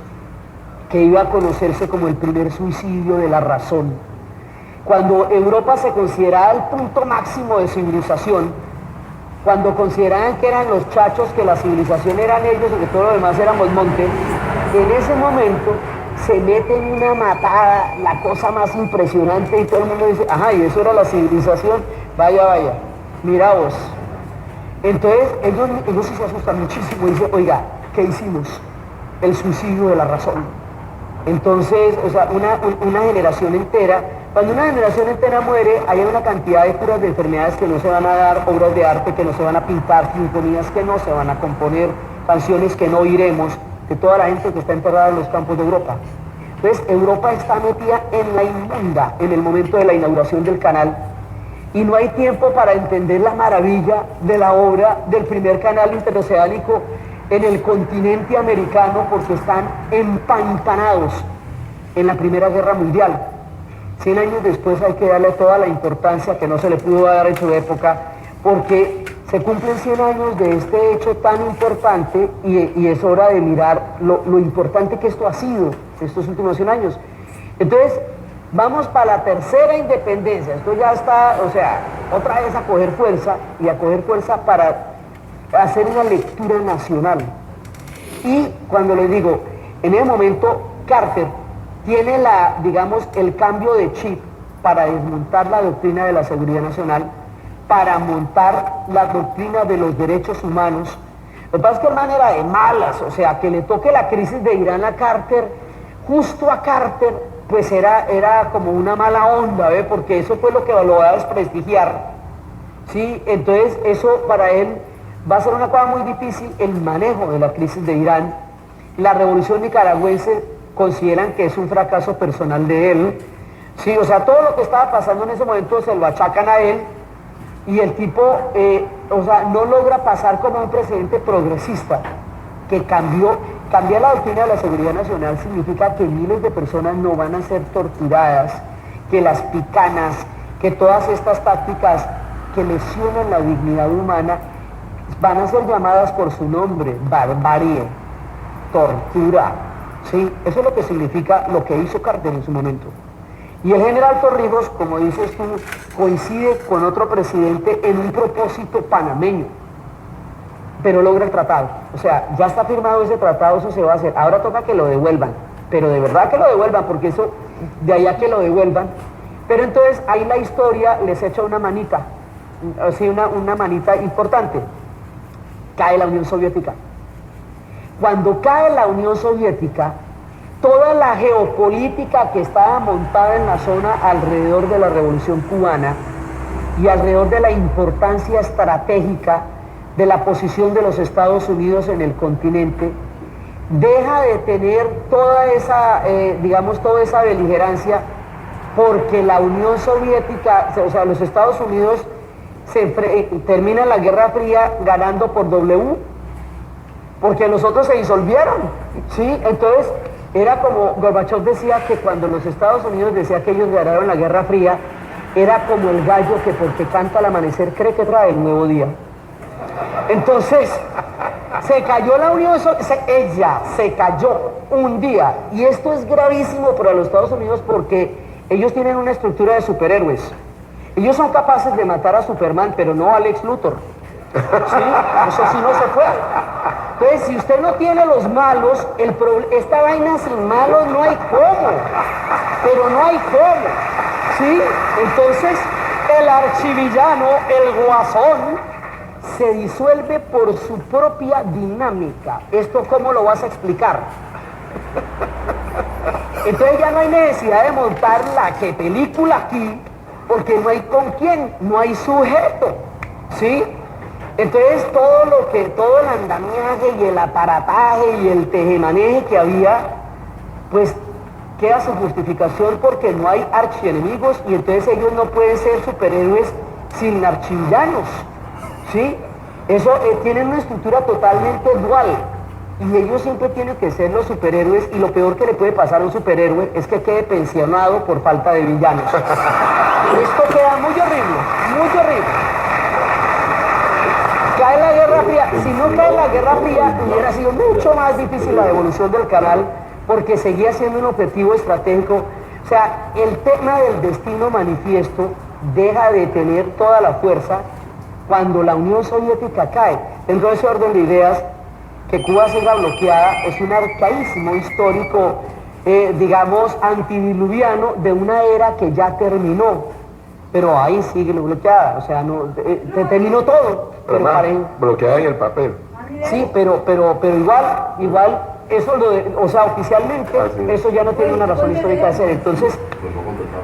que iba a conocerse como el primer suicidio de la razón. Cuando Europa se consideraba el punto máximo de civilización, cuando consideraban que eran los chachos, que la civilización eran ellos y que todo lo demás éramos monte, en ese momento se mete en una matada, la cosa más impresionante, y todo el mundo dice, ajá, y eso era la civilización, vaya, vaya, mira vos. Entonces ellos sí se asustan muchísimo y dicen, oiga, ¿qué hicimos? El suicidio de la razón. Entonces, o sea, una generación entera, cuando una generación entera muere, hay una cantidad de curas de enfermedades que no se van a dar, obras de arte que no se van a pintar, sinfonías que no se van a componer, canciones que no oiremos, de toda la gente que está enterrada en los campos de Europa. Entonces, Europa está metida en la inmunda en el momento de la inauguración del canal, y no hay tiempo para entender la maravilla de la obra del primer canal interoceánico en el continente americano, porque están empantanados en la Primera Guerra Mundial. 100 años después hay que darle toda la importancia que no se le pudo dar en su época, porque se cumplen 100 años de este hecho tan importante y es hora de mirar lo importante que esto ha sido estos últimos 100 años. Entonces, vamos para la tercera independencia. Esto ya está, o sea, otra vez a coger fuerza, y a coger fuerza para hacer una lectura nacional. Y cuando les digo, en ese momento Carter tiene digamos, el cambio de chip para desmontar la doctrina de la seguridad nacional, para montar la doctrina de los derechos humanos. Lo que pasa es que el man era de malas, o sea, que le toque la crisis de Irán a Carter, justo a Carter, pues era como una mala onda, ¿ve? Porque eso fue lo que lo va a desprestigiar, ¿sí? Entonces eso para él va a ser una cosa muy difícil, el manejo de la crisis de Irán. La revolución nicaragüense consideran que es un fracaso personal de él, ¿sí? O sea, todo lo que estaba pasando en ese momento se lo achacan a él, y el tipo, o sea, no logra pasar como un presidente progresista, que cambiar la doctrina de la seguridad nacional significa que miles de personas no van a ser torturadas, que las picanas, que todas estas tácticas que lesionan la dignidad humana van a ser llamadas por su nombre: barbarie, tortura, ¿sí? Eso es lo que significa lo que hizo Carter en su momento. Y el general Torrijos, como dices tú, coincide con otro presidente en un propósito panameño, pero logra el tratado. O sea, ya está firmado ese tratado, eso se va a hacer. Ahora toca que lo devuelvan, pero de verdad que lo devuelvan, porque eso, de allá que lo devuelvan. Pero entonces ahí la historia les echa una manita, así una manita importante. Cae la Unión Soviética. Cuando cae la Unión Soviética, toda la geopolítica que estaba montada en la zona alrededor de la Revolución Cubana y alrededor de la importancia estratégica de la posición de los Estados Unidos en el continente, deja de tener toda esa, digamos, toda esa beligerancia, porque la Unión Soviética, o sea, los Estados Unidos terminan la Guerra Fría ganando por W, porque los otros se disolvieron, ¿sí? Entonces, era como Gorbachev decía, que cuando los Estados Unidos decía que ellos ganaron la Guerra Fría, era como el gallo que porque canta al amanecer cree que trae el nuevo día. Entonces, se cayó la Unión Soviética, ella se cayó un día, y esto es gravísimo para los Estados Unidos porque ellos tienen una estructura de superhéroes. Ellos son capaces de matar a Superman, pero no a Lex Luthor. ¿Sí? Eso sí no se puede. Entonces, si usted no tiene los malos, esta vaina sin malos no hay cómo. Pero no hay cómo. ¿Sí? Entonces, el archivillano, el guasón, se disuelve por su propia dinámica. ¿Esto cómo lo vas a explicar? Entonces ya no hay necesidad de montar la que película aquí, porque no hay con quién, no hay sujeto, ¿sí? Entonces todo el andamiaje y el aparataje y el tejemaneje que había, pues queda su justificación porque no hay archienemigos y entonces ellos no pueden ser superhéroes sin archivillanos, ¿sí? Eso tienen una estructura totalmente dual y ellos siempre tienen que ser los superhéroes y lo peor que le puede pasar a un superhéroe es que quede pensionado por falta de villanos. Esto queda muy horrible, muy horrible. Cae la Guerra Fría, si no cae la Guerra Fría hubiera sido mucho más difícil la devolución del canal porque seguía siendo un objetivo estratégico. O sea, el tema del destino manifiesto deja de tener toda la fuerza cuando la Unión Soviética cae. Dentro de ese orden de ideas, que Cuba siga bloqueada es un arcaísmo histórico, digamos, antidiluviano de una era que ya terminó, pero ahí sigue bloqueada, o sea, no, terminó todo. Pero bloqueada en el papel. Sí, pero igual, eso o sea, oficialmente, eso ya no tiene una razón histórica de ser. Entonces,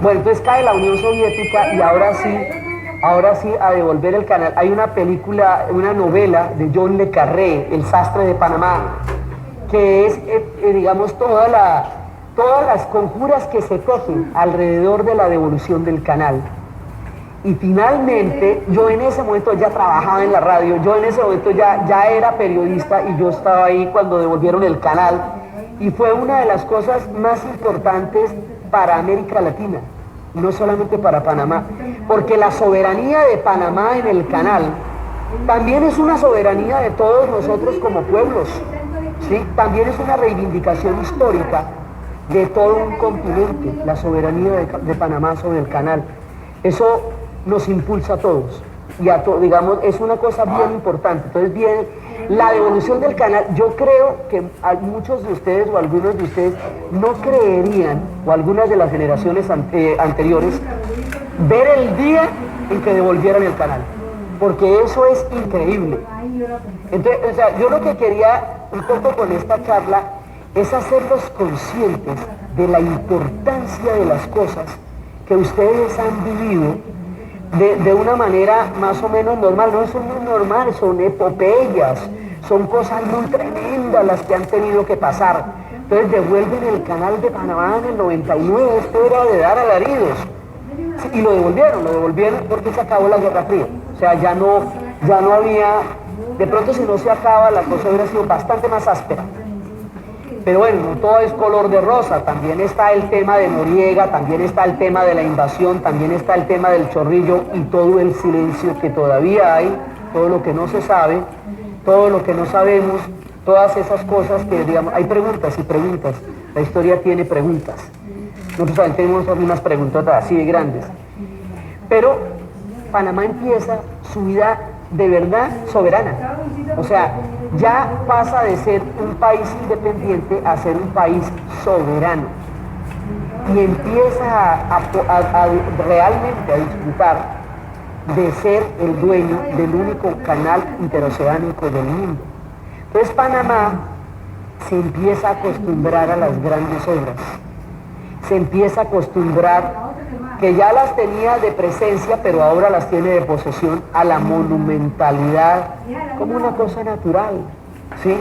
bueno, entonces cae la Unión Soviética y ahora sí a devolver el canal. Hay una película, una novela de John Le Carré, El sastre de Panamá, que es, digamos, todas las conjuras que se tejen alrededor de la devolución del canal. Y finalmente, yo en ese momento ya trabajaba en la radio, yo en ese momento ya era periodista y yo estaba ahí cuando devolvieron el canal. Y fue una de las cosas más importantes para América Latina, no solamente para Panamá, porque la soberanía de Panamá en el canal también es una soberanía de todos nosotros como pueblos, ¿sí? También es una reivindicación histórica de todo un continente, la soberanía de Panamá sobre el canal. Eso nos impulsa a todos, y digamos, es una cosa bien importante. Entonces viene la devolución del canal. Yo creo que muchos de ustedes o algunos de ustedes no creerían, o algunas de las generaciones anteriores, ver el día en que devolvieran el canal, porque eso es increíble. Entonces, o sea, yo lo que quería un poco con esta charla es hacerlos conscientes de la importancia de las cosas que ustedes han vivido de una manera más o menos normal. No son muy normales, son epopeyas, son cosas muy tremendas las que han tenido que pasar. Entonces devuelven el canal de Panamá en el 99, esto era de dar alaridos. Y lo devolvieron porque se acabó la Guerra Fría. O sea, ya no había, de pronto si no se acaba la cosa hubiera sido bastante más áspera. Pero bueno, no todo es color de rosa, también está el tema de Noriega, también está el tema de la invasión, también está el tema del Chorrillo y todo el silencio que todavía hay, todo lo que no se sabe, todo lo que no sabemos, todas esas cosas que, digamos, hay preguntas y preguntas, la historia tiene preguntas. Nosotros también tenemos unas preguntas así de grandes. Pero Panamá empieza su vida de verdad soberana. O sea, ya pasa de ser un país independiente a ser un país soberano. Y empieza realmente a disfrutar de ser el dueño del único canal interoceánico del mundo. Entonces Panamá se empieza a acostumbrar a las grandes obras. Se empieza a acostumbrar, que ya las tenía de presencia, pero ahora las tiene de posesión, a la monumentalidad como una cosa natural, ¿sí?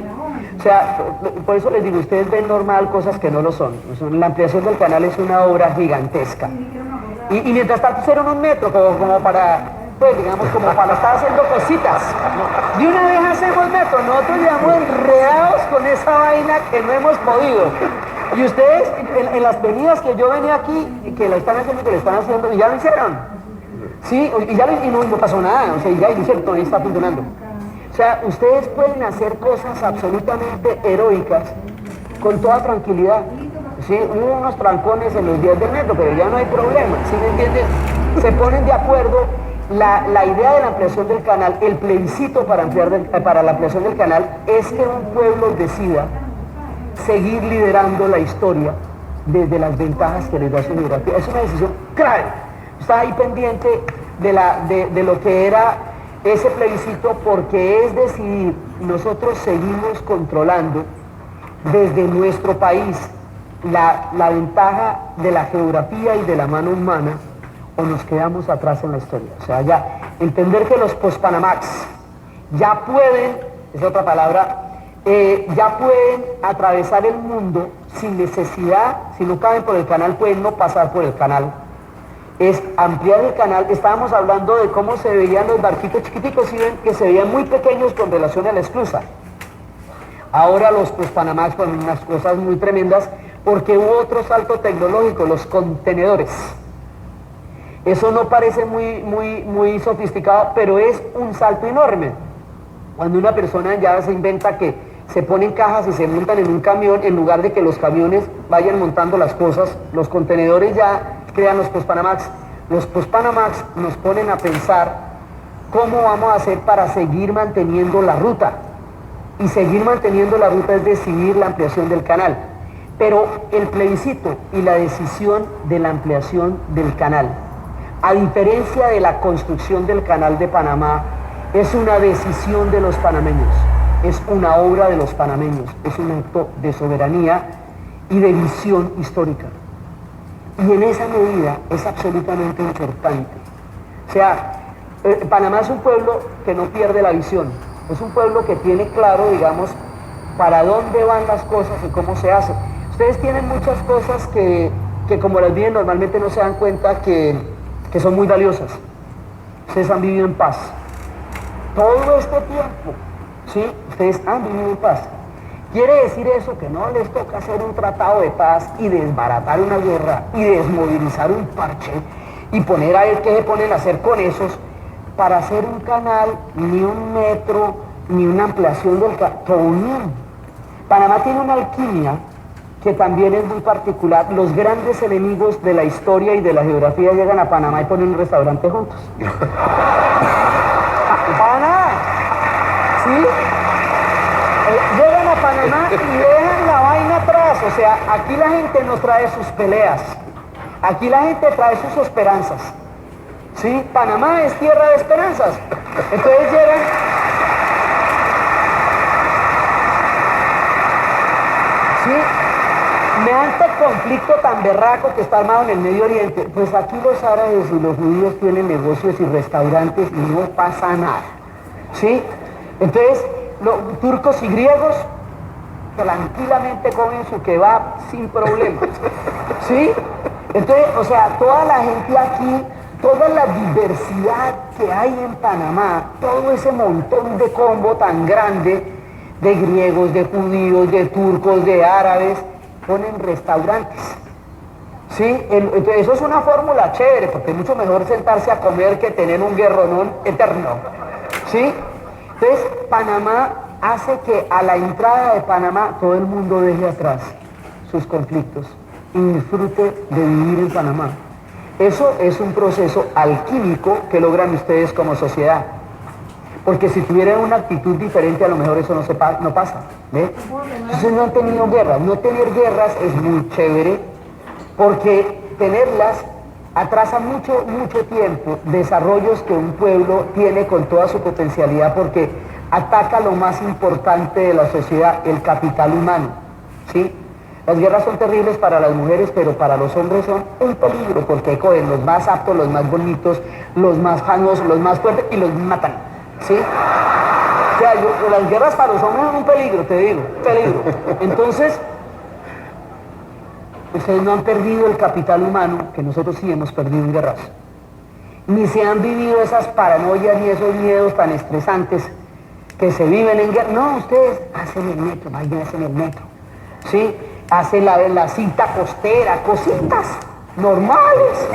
O sea, por eso les digo, ustedes ven normal cosas que no lo son. La ampliación del canal es una obra gigantesca. Y mientras tanto hicieron un metro como para, pues digamos, como para estar haciendo cositas. De una vez hacemos metro, nosotros llevamos enredados con esa vaina que no hemos podido. Y ustedes, en las venidas que yo venía aquí, que la están haciendo, y ya lo hicieron. Sí, y no pasó nada, o sea, ya lo hicieron, todavía está funcionando. O sea, ustedes pueden hacer cosas absolutamente heroicas con toda tranquilidad. Sí, hubo unos trancones en los días del metro, pero ya no hay problema, ¿sí me entienden? Se ponen de acuerdo. La idea de la ampliación del canal, el plebiscito para la ampliación del canal, es que un pueblo decida seguir liderando la historia desde las ventajas que les da su geografía. Es una decisión clave. Está ahí pendiente de lo que era ese plebiscito, porque es decidir, nosotros seguimos controlando desde nuestro país la ventaja de la geografía y de la mano humana, o nos quedamos atrás en la historia. O sea, ya entender que los post-Panamax ya pueden, es otra palabra, ya pueden atravesar el mundo sin necesidad, si no caben por el canal, pueden no pasar por el canal. Es ampliar el canal. Estábamos hablando de cómo se veían los barquitos chiquiticos, y ven que se veían muy pequeños con relación a la esclusa. Ahora los Panamax con unas cosas muy tremendas, porque hubo otro salto tecnológico, los contenedores. Eso no parece muy sofisticado, pero es un salto enorme. Cuando una persona ya se inventa que se ponen cajas y se montan en un camión, en lugar de que los camiones vayan montando las cosas, los contenedores ya crean los Panamax. Los Panamax nos ponen a pensar cómo vamos a hacer para seguir manteniendo la ruta. Y seguir manteniendo la ruta es decidir la ampliación del canal. Pero el plebiscito y la decisión de la ampliación del canal, a diferencia de la construcción del canal de Panamá, es una decisión de los panameños, es una obra de los panameños, es un acto de soberanía y de visión histórica. Y en esa medida es absolutamente importante. O sea, Panamá es un pueblo que no pierde la visión, es un pueblo que tiene claro, digamos, para dónde van las cosas y cómo se hace. Ustedes tienen muchas cosas que como las viven normalmente no se dan cuenta que son muy valiosas. Ustedes han vivido en paz. Todo este tiempo, ¿sí? Ustedes han vivido en paz. Quiere decir eso que no les toca hacer un tratado de paz y desbaratar una guerra y desmovilizar un parche y poner a ver qué se ponen a hacer con esos para hacer un canal, ni un metro, ni una ampliación del canal. Todo bien. Panamá tiene una alquimia que también es muy particular. Los grandes enemigos de la historia y de la geografía llegan a Panamá y ponen un restaurante juntos. Panamá, ¿sí? Llegan a Panamá y dejan la vaina atrás. O sea, aquí la gente no trae sus peleas, aquí la gente trae sus esperanzas, ¿sí? Panamá es tierra de esperanzas. Entonces llegan, ¿sí? Mediante conflicto tan berraco que está armado en el Medio Oriente, pues aquí los árabes y los judíos tienen negocios y restaurantes y no pasa nada, ¿sí? Entonces, los turcos y griegos tranquilamente comen su kebab sin problemas, ¿sí? Entonces, o sea, toda la gente aquí, toda la diversidad que hay en Panamá, todo ese montón de combo tan grande de griegos, de judíos, de turcos, de árabes, ponen restaurantes, ¿sí? Entonces eso es una fórmula chévere, porque es mucho mejor sentarse a comer que tener un guerronón eterno, ¿sí? Entonces Panamá hace que a la entrada de Panamá todo el mundo deje atrás sus conflictos y disfrute de vivir en Panamá. Eso es un proceso alquímico que logran ustedes como sociedad. Porque si tuvieran una actitud diferente, a lo mejor eso no pasa, ¿ve? Entonces no han tenido guerras. No tener guerras es muy chévere, porque tenerlas atrasa mucho tiempo desarrollos que un pueblo tiene con toda su potencialidad, porque ataca lo más importante de la sociedad, el capital humano, ¿sí? Las guerras son terribles para las mujeres, pero para los hombres son un peligro, porque cogen los más aptos, los más bonitos, los más famosos, los más fuertes y los matan, ¿sí? O sea, las guerras para los hombres son un peligro, te digo, peligro. Entonces, ustedes no han perdido el capital humano, que nosotros sí hemos perdido en guerras. Ni se han vivido esas paranoias ni esos miedos tan estresantes que se viven en guerra. No, ustedes hacen el metro, vayan, hacen el metro, ¿sí? Hacen la cinta costera, cositas normales,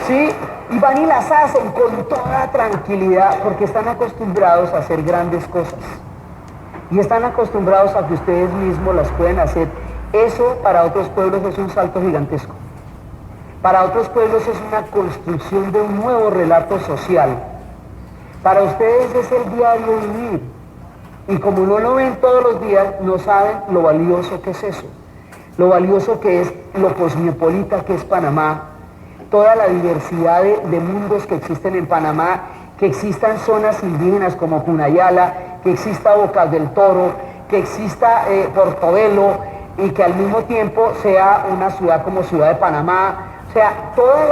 ¿sí? Y van y las hacen con toda tranquilidad, porque están acostumbrados a hacer grandes cosas. Y están acostumbrados a que ustedes mismos las pueden hacer. Eso para otros pueblos es un salto gigantesco. Para otros pueblos es una construcción de un nuevo relato social. Para ustedes es el diario vivir. Y como no lo ven todos los días, no saben lo valioso que es eso. Lo valioso que es lo cosmopolita que es Panamá. Toda la diversidad de mundos que existen en Panamá, que existan zonas indígenas como Cunayala, que exista Bocas del Toro, que exista Portobelo, y que al mismo tiempo sea una ciudad como Ciudad de Panamá. O sea, toda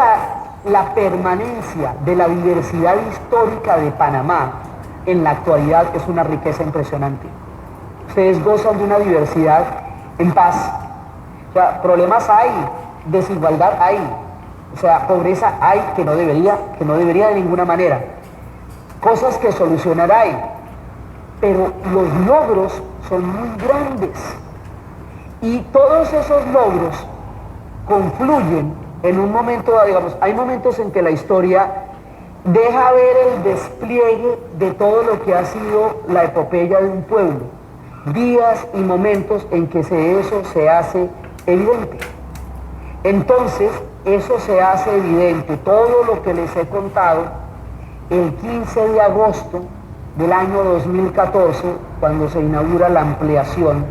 la permanencia de la diversidad histórica de Panamá en la actualidad es una riqueza impresionante. ustedes gozan de una diversidad en paz. O sea, problemas hay, desigualdad hay, o sea, pobreza hay que no debería de ninguna manera. Cosas que solucionar hay, pero los logros son muy grandes. Y todos esos logros confluyen en un momento, digamos, hay momentos en que la historia deja ver el despliegue de todo lo que ha sido la epopeya de un pueblo, días y momentos en que eso se hace evidente. Entonces, eso se hace evidente, todo lo que les he contado, el 15 de agosto del año 2014, cuando se inaugura la ampliación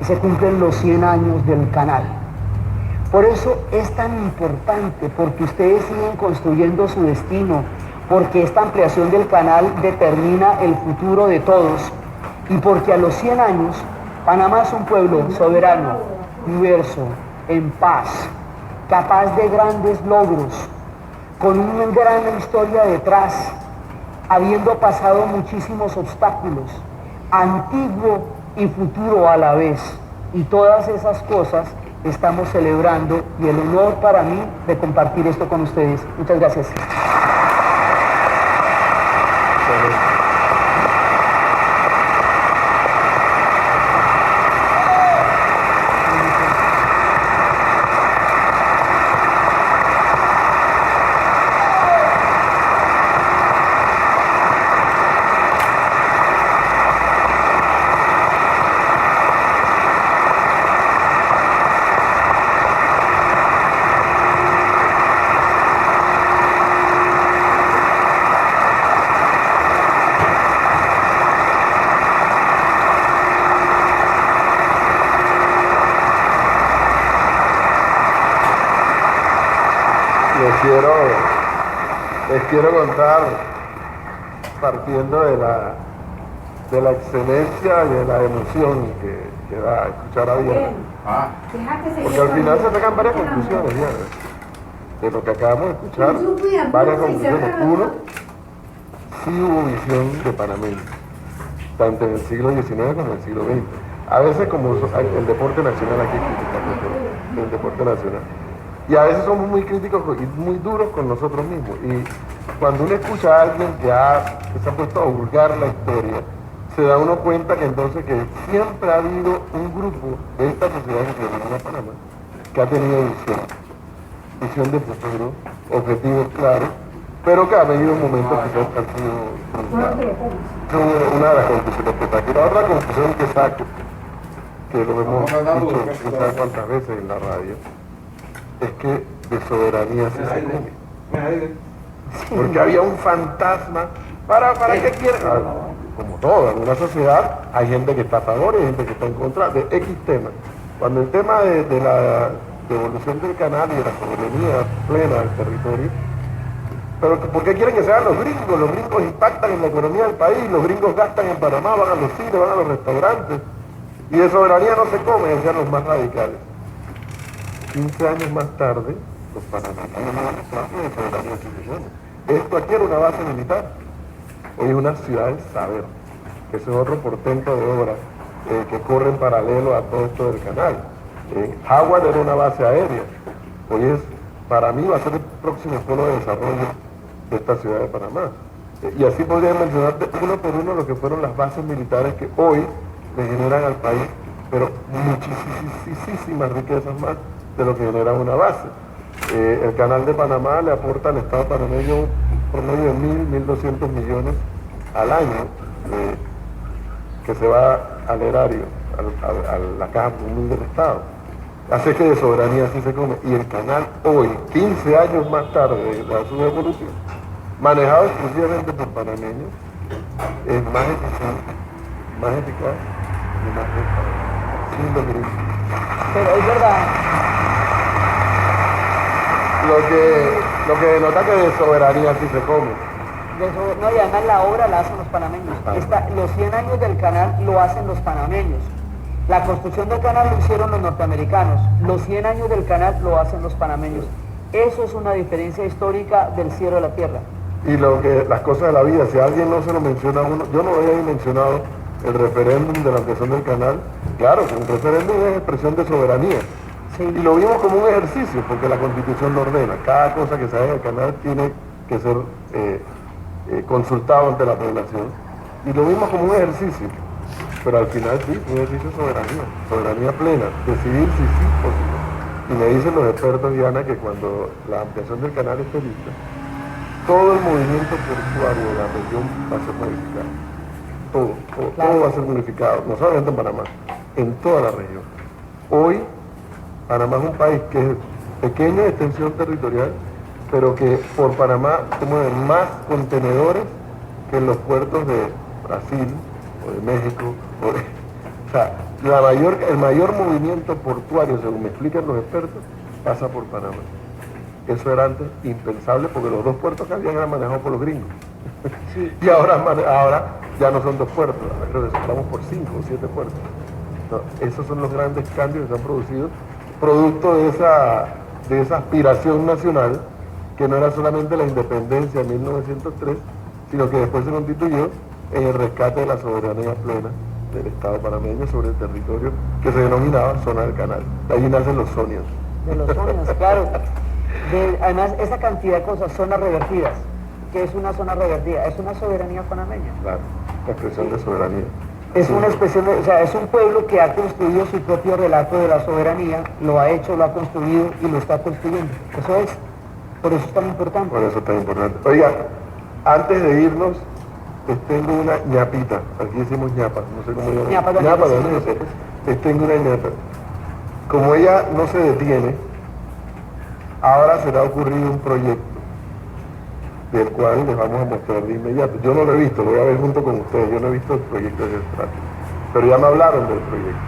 y se cumplen los 100 años del canal. Por eso es tan importante, porque ustedes siguen construyendo su destino, porque esta ampliación del canal determina el futuro de todos, y porque a los 100 años Panamá es un pueblo soberano, diverso, en paz, capaz de grandes logros, con una gran historia detrás, habiendo pasado muchísimos obstáculos, antiguo y futuro a la vez. Y todas esas cosas estamos celebrando, y el honor para mí de compartir esto con ustedes. Muchas gracias. Les quiero contar, partiendo de la excelencia y de la emoción que da escuchar a Diana. Porque al final se sacan varias conclusiones, Diana, de lo que acabamos de escuchar, varias conclusiones. Uno, sí hubo visión de panameños, tanto en el siglo XIX como en el siglo XX. A veces como el deporte nacional, aquí criticamos el deporte nacional. Y a veces somos muy críticos y muy duros con nosotros mismos. Y cuando uno escucha a alguien que se ha puesto a hurgar la historia, se da uno cuenta que entonces que siempre ha habido un grupo de esta sociedad que se llama Panamá, que ha tenido visión de futuro, objetivos claros, pero que ha venido momentos que han sido frustrados. Una de las conclusiones que saco. La otra conclusión que saco, que lo hemos dicho no sé cuántas veces en la radio, es que de soberanía sí se come. Porque había un fantasma. ¿Para qué quieren? Como todo, en una sociedad hay gente que está a favor y hay gente que está en contra de X temas. Cuando el tema de la devolución del canal y de la soberanía plena del territorio, pero ¿por qué quieren que sean los gringos? Los gringos impactan en la economía del país, los gringos gastan en Panamá, van a los cines, van a los restaurantes, y de soberanía no se come, decían los más radicales. 15 años más tarde, los panameños de soberanía institucional. Esto aquí era una base militar, hoy es una ciudad del saber, que ese es otro portento de obras que corre en paralelo a todo esto del canal. Howard era una base aérea, hoy para mí va a ser el próximo polo de desarrollo de esta ciudad de Panamá. Y así podría mencionar uno por uno lo que fueron las bases militares que hoy le generan al país, pero muchísimas riquezas más de lo que genera una base. El canal de Panamá le aporta al Estado panameño por medio de 1.200 millones al año, que se va al erario, a la caja común del Estado. Así que de soberanía sí se come. Y el canal hoy, 15 años más tarde de su evolución, manejado exclusivamente por panameños, es más eficiente, más eficaz y más rentable. Sin los gringos. Pero es verdad. Lo que denota que de soberanía sí se come. No, y además la obra la hacen los panameños. Los 100 años del canal lo hacen los panameños. La construcción del canal lo hicieron los norteamericanos. Los 100 años del canal lo hacen los panameños. Eso es una diferencia histórica del cielo a la tierra. Y las cosas de la vida, si alguien no se lo menciona a uno, yo no había mencionado el referéndum de la ampliación del canal, claro que un referéndum es expresión de soberanía. Sí. Y lo vimos como un ejercicio, porque la Constitución lo ordena. Cada cosa que se haga en el canal tiene que ser consultado ante la población. Y lo vimos como un ejercicio. Pero al final sí, un ejercicio de soberanía plena, decidir si sí o si no. Y me dicen los expertos, Diana, que cuando la ampliación del canal esté lista, todo el movimiento portuario de la región va a ser modificado. Todo va a ser modificado, no solamente en Panamá, en toda la región. Hoy, Panamá es un país que es pequeña de extensión territorial, pero que por Panamá se mueven más contenedores que en los puertos de Brasil o de México. O sea, el mayor movimiento portuario, según me explican los expertos, pasa por Panamá. Eso era antes impensable porque los dos puertos que habían eran manejados por los gringos. Sí. Y ahora ya no son dos puertos, ahora creo que estamos por 5 o 7 puertos. No, esos son los grandes cambios que se han producido, producto de esa aspiración nacional, que no era solamente la independencia en 1903, sino que después se constituyó en el rescate de la soberanía plena del Estado panameño sobre el territorio que se denominaba zona del canal. De allí nacen los sonios. De los sonios, claro. Además, esa cantidad de cosas, zonas revertidas. ¿Qué es una zona revertida? Es una soberanía panameña. Claro, la expresión de soberanía. Es una expresión, o sea, es un pueblo que ha construido su propio relato de la soberanía, lo ha hecho, lo ha construido y lo está construyendo. Eso es, por eso es tan importante. Por eso es tan importante. Oiga, antes de irnos, les tengo una ñapita. Aquí decimos ñapa, no sé cómo llaman. Ñapa, no sé. Les tengo una ñapa. Como ella no se detiene, ahora se le ha ocurrido un proyecto del cual les vamos a mostrar de inmediato. Yo no lo he visto, lo voy a ver junto con ustedes. Yo no he visto el proyecto de Estrato, pero ya me hablaron del proyecto.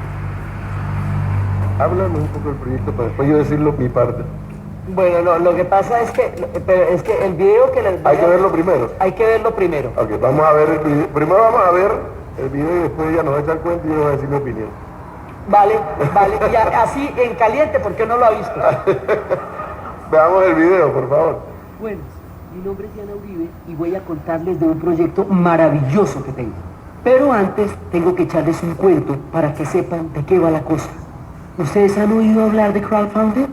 Háblame un poco del proyecto para después yo decirlo mi parte. Bueno, lo que pasa es que el video que les voy Hay que verlo primero. Hay que verlo primero. Ok, vamos a ver el video. Primero vamos a ver el video y después ella nos va a echar cuenta y yo voy a decir mi opinión. Vale, y así en caliente, porque no lo ha visto. Veamos el video, por favor. Bueno, mi nombre es Diana Uribe y voy a contarles de un proyecto maravilloso que tengo. Pero antes tengo que echarles un cuento para que sepan de qué va la cosa. ¿Ustedes han oído hablar de crowdfunding?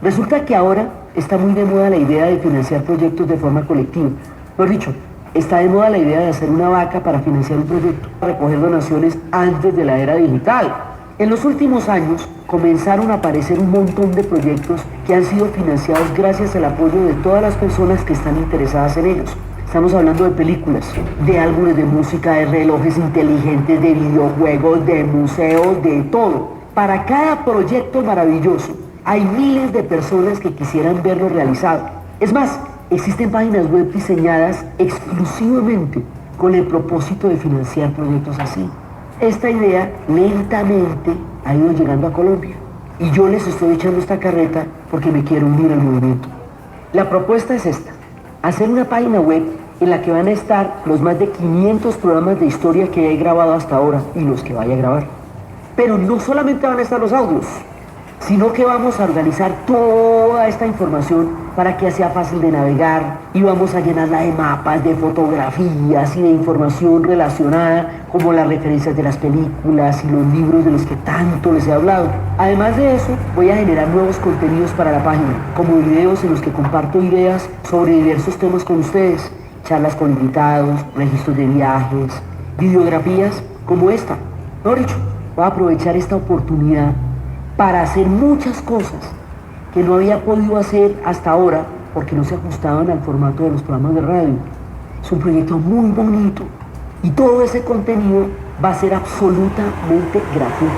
Resulta que ahora está muy de moda la idea de financiar proyectos de forma colectiva. Mejor dicho, está de moda la idea de hacer una vaca para financiar un proyecto, recoger donaciones antes de la era digital. En los últimos años comenzaron a aparecer un montón de proyectos que han sido financiados gracias al apoyo de todas las personas que están interesadas en ellos. Estamos hablando de películas, de álbumes de música, de relojes inteligentes, de videojuegos, de museos, de todo. Para cada proyecto maravilloso hay miles de personas que quisieran verlo realizado. Es más, existen páginas web diseñadas exclusivamente con el propósito de financiar proyectos así. Esta idea lentamente ha ido llegando a Colombia y yo les estoy echando esta carreta porque me quiero unir al movimiento. La propuesta es esta: hacer una página web en la que van a estar los más de 500 programas de historia que he grabado hasta ahora y los que vaya a grabar. Pero no solamente van a estar los audios, sino que vamos a organizar toda esta información para que sea fácil de navegar y vamos a llenarla de mapas, de fotografías y de información relacionada como las referencias de las películas y los libros de los que tanto les he hablado. Además de eso, voy a generar nuevos contenidos para la página, como videos en los que comparto ideas sobre diversos temas con ustedes, charlas con invitados, registros de viajes, videografías como esta. Mejor dicho, voy a aprovechar esta oportunidad para hacer muchas cosas que no había podido hacer hasta ahora porque no se ajustaban al formato de los programas de radio. Es un proyecto muy bonito y todo ese contenido va a ser absolutamente gratuito.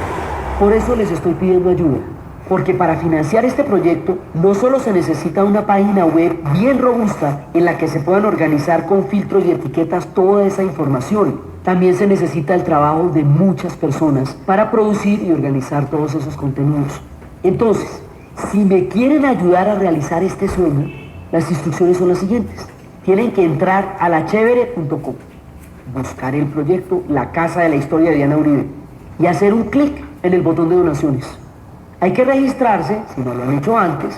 Por eso les estoy pidiendo ayuda, porque para financiar este proyecto no solo se necesita una página web bien robusta en la que se puedan organizar con filtros y etiquetas toda esa información. También se necesita el trabajo de muchas personas para producir y organizar todos esos contenidos. Entonces, si me quieren ayudar a realizar este sueño, las instrucciones son las siguientes. Tienen que entrar a lachevere.com, buscar el proyecto La Casa de la Historia de Diana Uribe y hacer un clic en el botón de donaciones. Hay que registrarse, si no lo han hecho antes,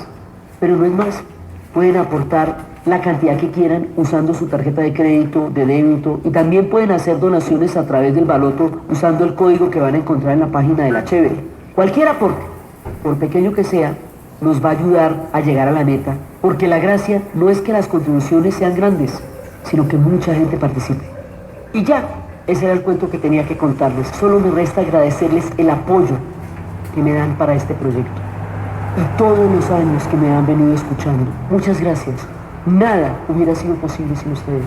pero no es más. Pueden aportar la cantidad que quieran usando su tarjeta de crédito, de débito, y también pueden hacer donaciones a través del baloto usando el código que van a encontrar en la página de La Chévere. Cualquier aporte, por pequeño que sea, nos va a ayudar a llegar a la meta, porque la gracia no es que las contribuciones sean grandes, sino que mucha gente participe. Y ya, ese era el cuento que tenía que contarles. Solo me resta agradecerles el apoyo que me dan para este proyecto. Y todos los años que me han venido escuchando. Muchas gracias. Nada hubiera sido posible sin ustedes.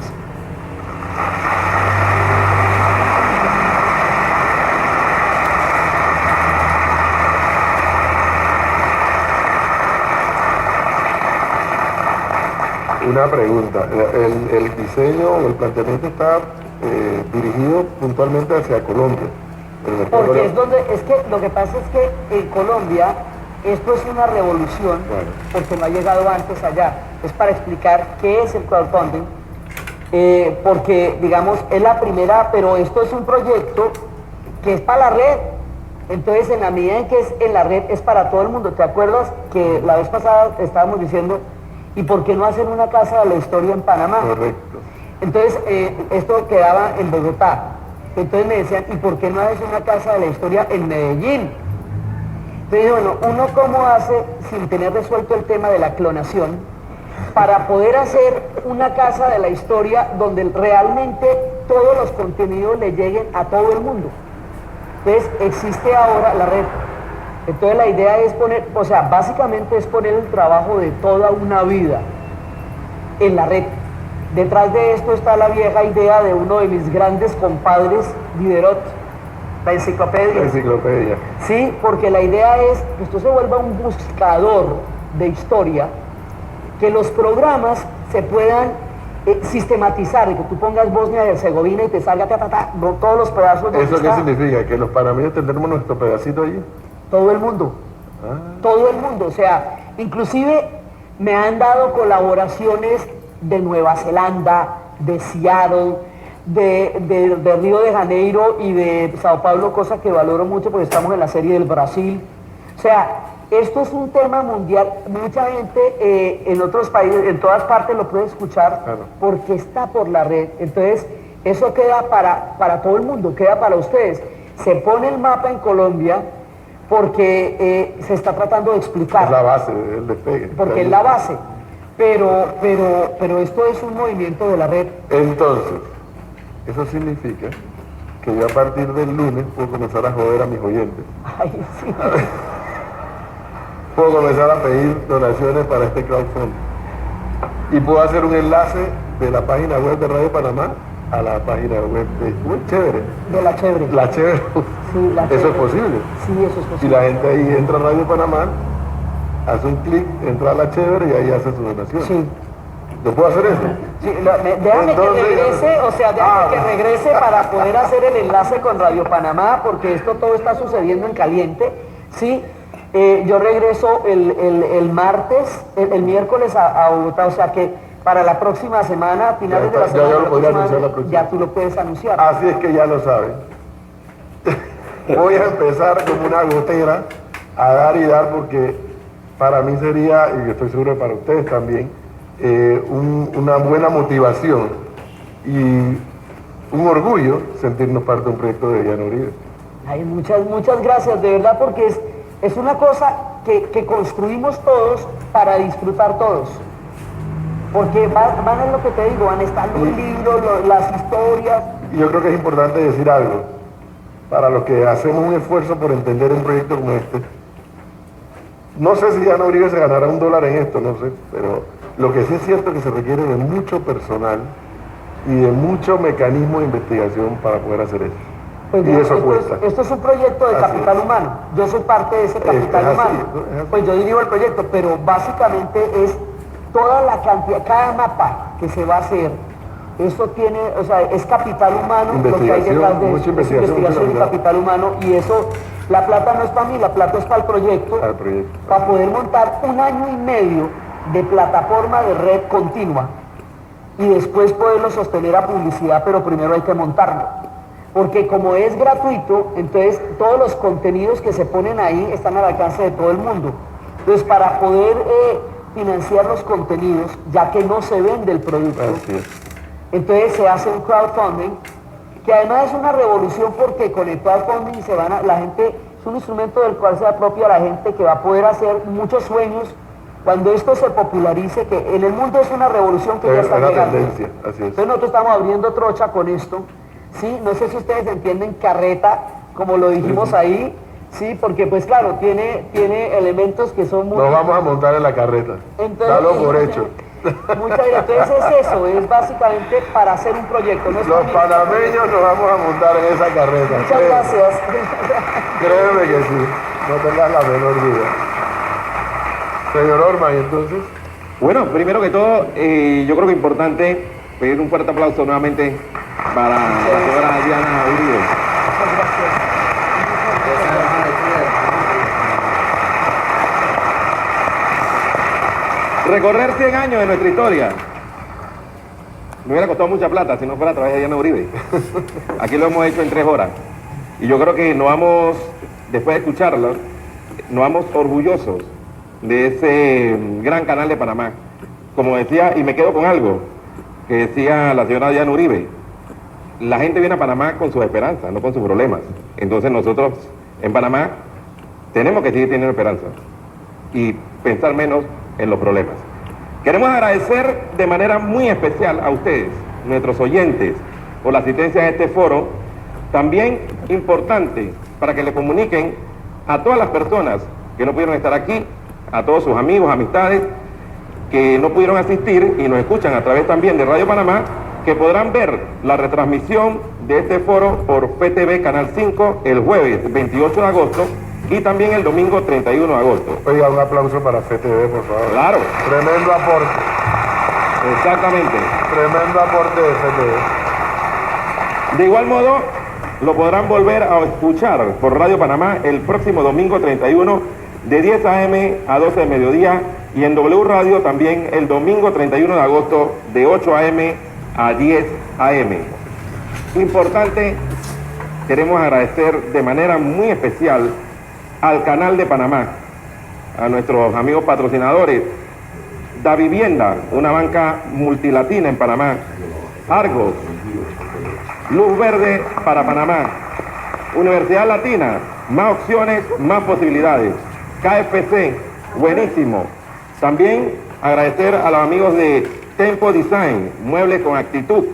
Una pregunta, el diseño o el planteamiento está dirigido puntualmente hacia Colombia. Porque es que lo que pasa es que en Colombia esto es una revolución, bueno, porque no ha llegado antes allá. Es para explicar qué es el crowdfunding, porque digamos es la primera, pero esto es un proyecto que es para la red. Entonces en la medida en que es en la red es para todo el mundo. ¿Te acuerdas que la vez pasada estábamos diciendo, ¿y por qué no hacen una casa de la historia en Panamá? Correcto. Entonces, esto quedaba en Bogotá. Entonces me decían, ¿y por qué no haces una casa de la historia en Medellín? Entonces, bueno, ¿uno cómo hace sin tener resuelto el tema de la clonación para poder hacer una casa de la historia donde realmente todos los contenidos le lleguen a todo el mundo? Entonces, existe ahora la red. Entonces la idea es poner, o sea, básicamente es poner el trabajo de toda una vida en la red. Detrás de esto está la vieja idea de uno de mis grandes compadres, Diderot, la enciclopedia. La enciclopedia. Sí, porque la idea es que esto se vuelva un buscador de historia, que los programas se puedan sistematizar, y que tú pongas Bosnia y Herzegovina y te salga todos los pedazos de ¿Eso qué significa? ¿Que los panameños tendremos nuestro pedacito allí? Todo el mundo, todo el mundo, o sea, inclusive me han dado colaboraciones de Nueva Zelanda, de Seattle, de Río de Janeiro y de Sao Paulo, cosa que valoro mucho porque estamos en la serie del Brasil. O sea, esto es un tema mundial, mucha gente en otros países, en todas partes lo puede escuchar, claro, porque está por la red. Entonces, eso queda para todo el mundo, queda para ustedes. Se pone el mapa en Colombia, porque se está tratando de explicar. Es la base, el despegue. Porque es la base. Pero esto es un movimiento de la red. Entonces, eso significa que yo a partir del lunes puedo comenzar a joder a mis oyentes. Ay, sí. Puedo comenzar a pedir donaciones para este crowdfunding. Y puedo hacer un enlace de la página web de Radio Panamá a la página web de Chévere. De La Chévere. La Chévere. Sí, La Chévere. ¿Eso es posible? Sí, eso es posible. Si la gente ahí entra a Radio Panamá, hace un clic, entra a La Chévere y ahí hace su donación. Sí. ¿Yo puedo hacer eso? Sí, déjame que regrese, o sea, déjame que regrese para poder hacer el enlace con Radio Panamá, porque esto todo está sucediendo en caliente. Sí, yo regreso el martes, el miércoles a Bogotá, o sea que para la próxima semana, a finales de la semana, ya lo podría anunciar la próxima. Ya tú lo puedes anunciar. Así es que ya lo saben. Voy a empezar como una gotera a dar y dar, porque para mí sería, y estoy seguro que para ustedes también, una buena motivación y un orgullo sentirnos parte de un proyecto de Diana Uribe. Ay, muchas gracias, de verdad, porque es una cosa que construimos todos para disfrutar todos. Porque van en lo que te digo, van a estar los libros, las historias. Y yo creo que es importante decir algo, para los que hacemos un esfuerzo por entender un proyecto como este. No sé si Diana Uribe se ganará $1 en esto, no sé, pero lo que sí es cierto es que se requiere de mucho personal y de mucho mecanismo de investigación para poder hacer eso. Pues y eso cuesta. Esto es un proyecto de capital humano. Yo soy parte de ese capital humano. Pues yo dirijo el proyecto, pero básicamente es toda la cantidad, cada mapa que se va a hacer, eso tiene, o sea, es capital humano lo que hay detrás de eso, es investigación y capital humano, y eso, la plata no es para mí, la plata es para el proyecto, para poder montar 1 año y medio de plataforma de red continua, y después poderlo sostener a publicidad, pero primero hay que montarlo, porque como es gratuito, entonces todos los contenidos que se ponen ahí están al alcance de todo el mundo. Entonces para poder financiar los contenidos, ya que no se vende el producto. Así es. Entonces se hace un crowdfunding, que además es una revolución porque con el crowdfunding la gente, es un instrumento del cual se apropia la gente que va a poder hacer muchos sueños cuando esto se popularice, que en el mundo es una revolución que ya está llegando. Tendencia, así es. Entonces nosotros estamos abriendo trocha con esto, ¿sí? No sé si ustedes entienden carreta, como lo dijimos ahí, sí, porque pues claro, tiene elementos que son muy... Nos vamos a montar en la carreta. Entonces, Dalo por hecho. Muchas gracias. Entonces es eso, es básicamente para hacer un proyecto. No es Los para mí. panameños nos vamos a montar en esa carreta. Muchas gracias. Créeme que sí, no tengas la menor duda. Señor Orman, entonces, Bueno, primero que todo, yo creo que es importante pedir un fuerte aplauso nuevamente para la señora Diana Uribe. Muchas gracias. Recorrer 100 años de nuestra historia. Me hubiera costado mucha plata si no fuera a través de Diana Uribe. Aquí lo hemos hecho en 3 horas. Y yo creo que nos vamos, después de escucharlo, nos vamos orgullosos de ese gran canal de Panamá. Como decía, y me quedo con algo que decía la señora Diana Uribe, la gente viene a Panamá con sus esperanzas, no con sus problemas. Entonces nosotros en Panamá tenemos que seguir teniendo esperanza y pensar menos en los problemas. Queremos agradecer de manera muy especial a ustedes, nuestros oyentes, por la asistencia a este foro. También importante para que le comuniquen a todas las personas que no pudieron estar aquí, a todos sus amigos, amistades, que no pudieron asistir y nos escuchan a través también de Radio Panamá, que podrán ver la retransmisión de este foro por FTV Canal 5 el jueves 28 de agosto y también el domingo 31 de agosto. oiga, un aplauso para FTV, por favor. Claro, Tremendo aporte, exactamente. tremendo aporte de FTV. De igual modo, lo podrán volver a escuchar por Radio Panamá el próximo domingo 31 de 10 a.m. a 12 de mediodía y en W Radio también el domingo 31 de agosto de 8 a.m. a 10 a.m. Importante, queremos agradecer de manera muy especial al Canal de Panamá, a nuestros amigos patrocinadores, Da Vivienda, una banca multilatina en Panamá, Argos, Luz Verde para Panamá, Universidad Latina, más opciones, más posibilidades, KFC, buenísimo. También agradecer a los amigos de Tempo Design, muebles con actitud,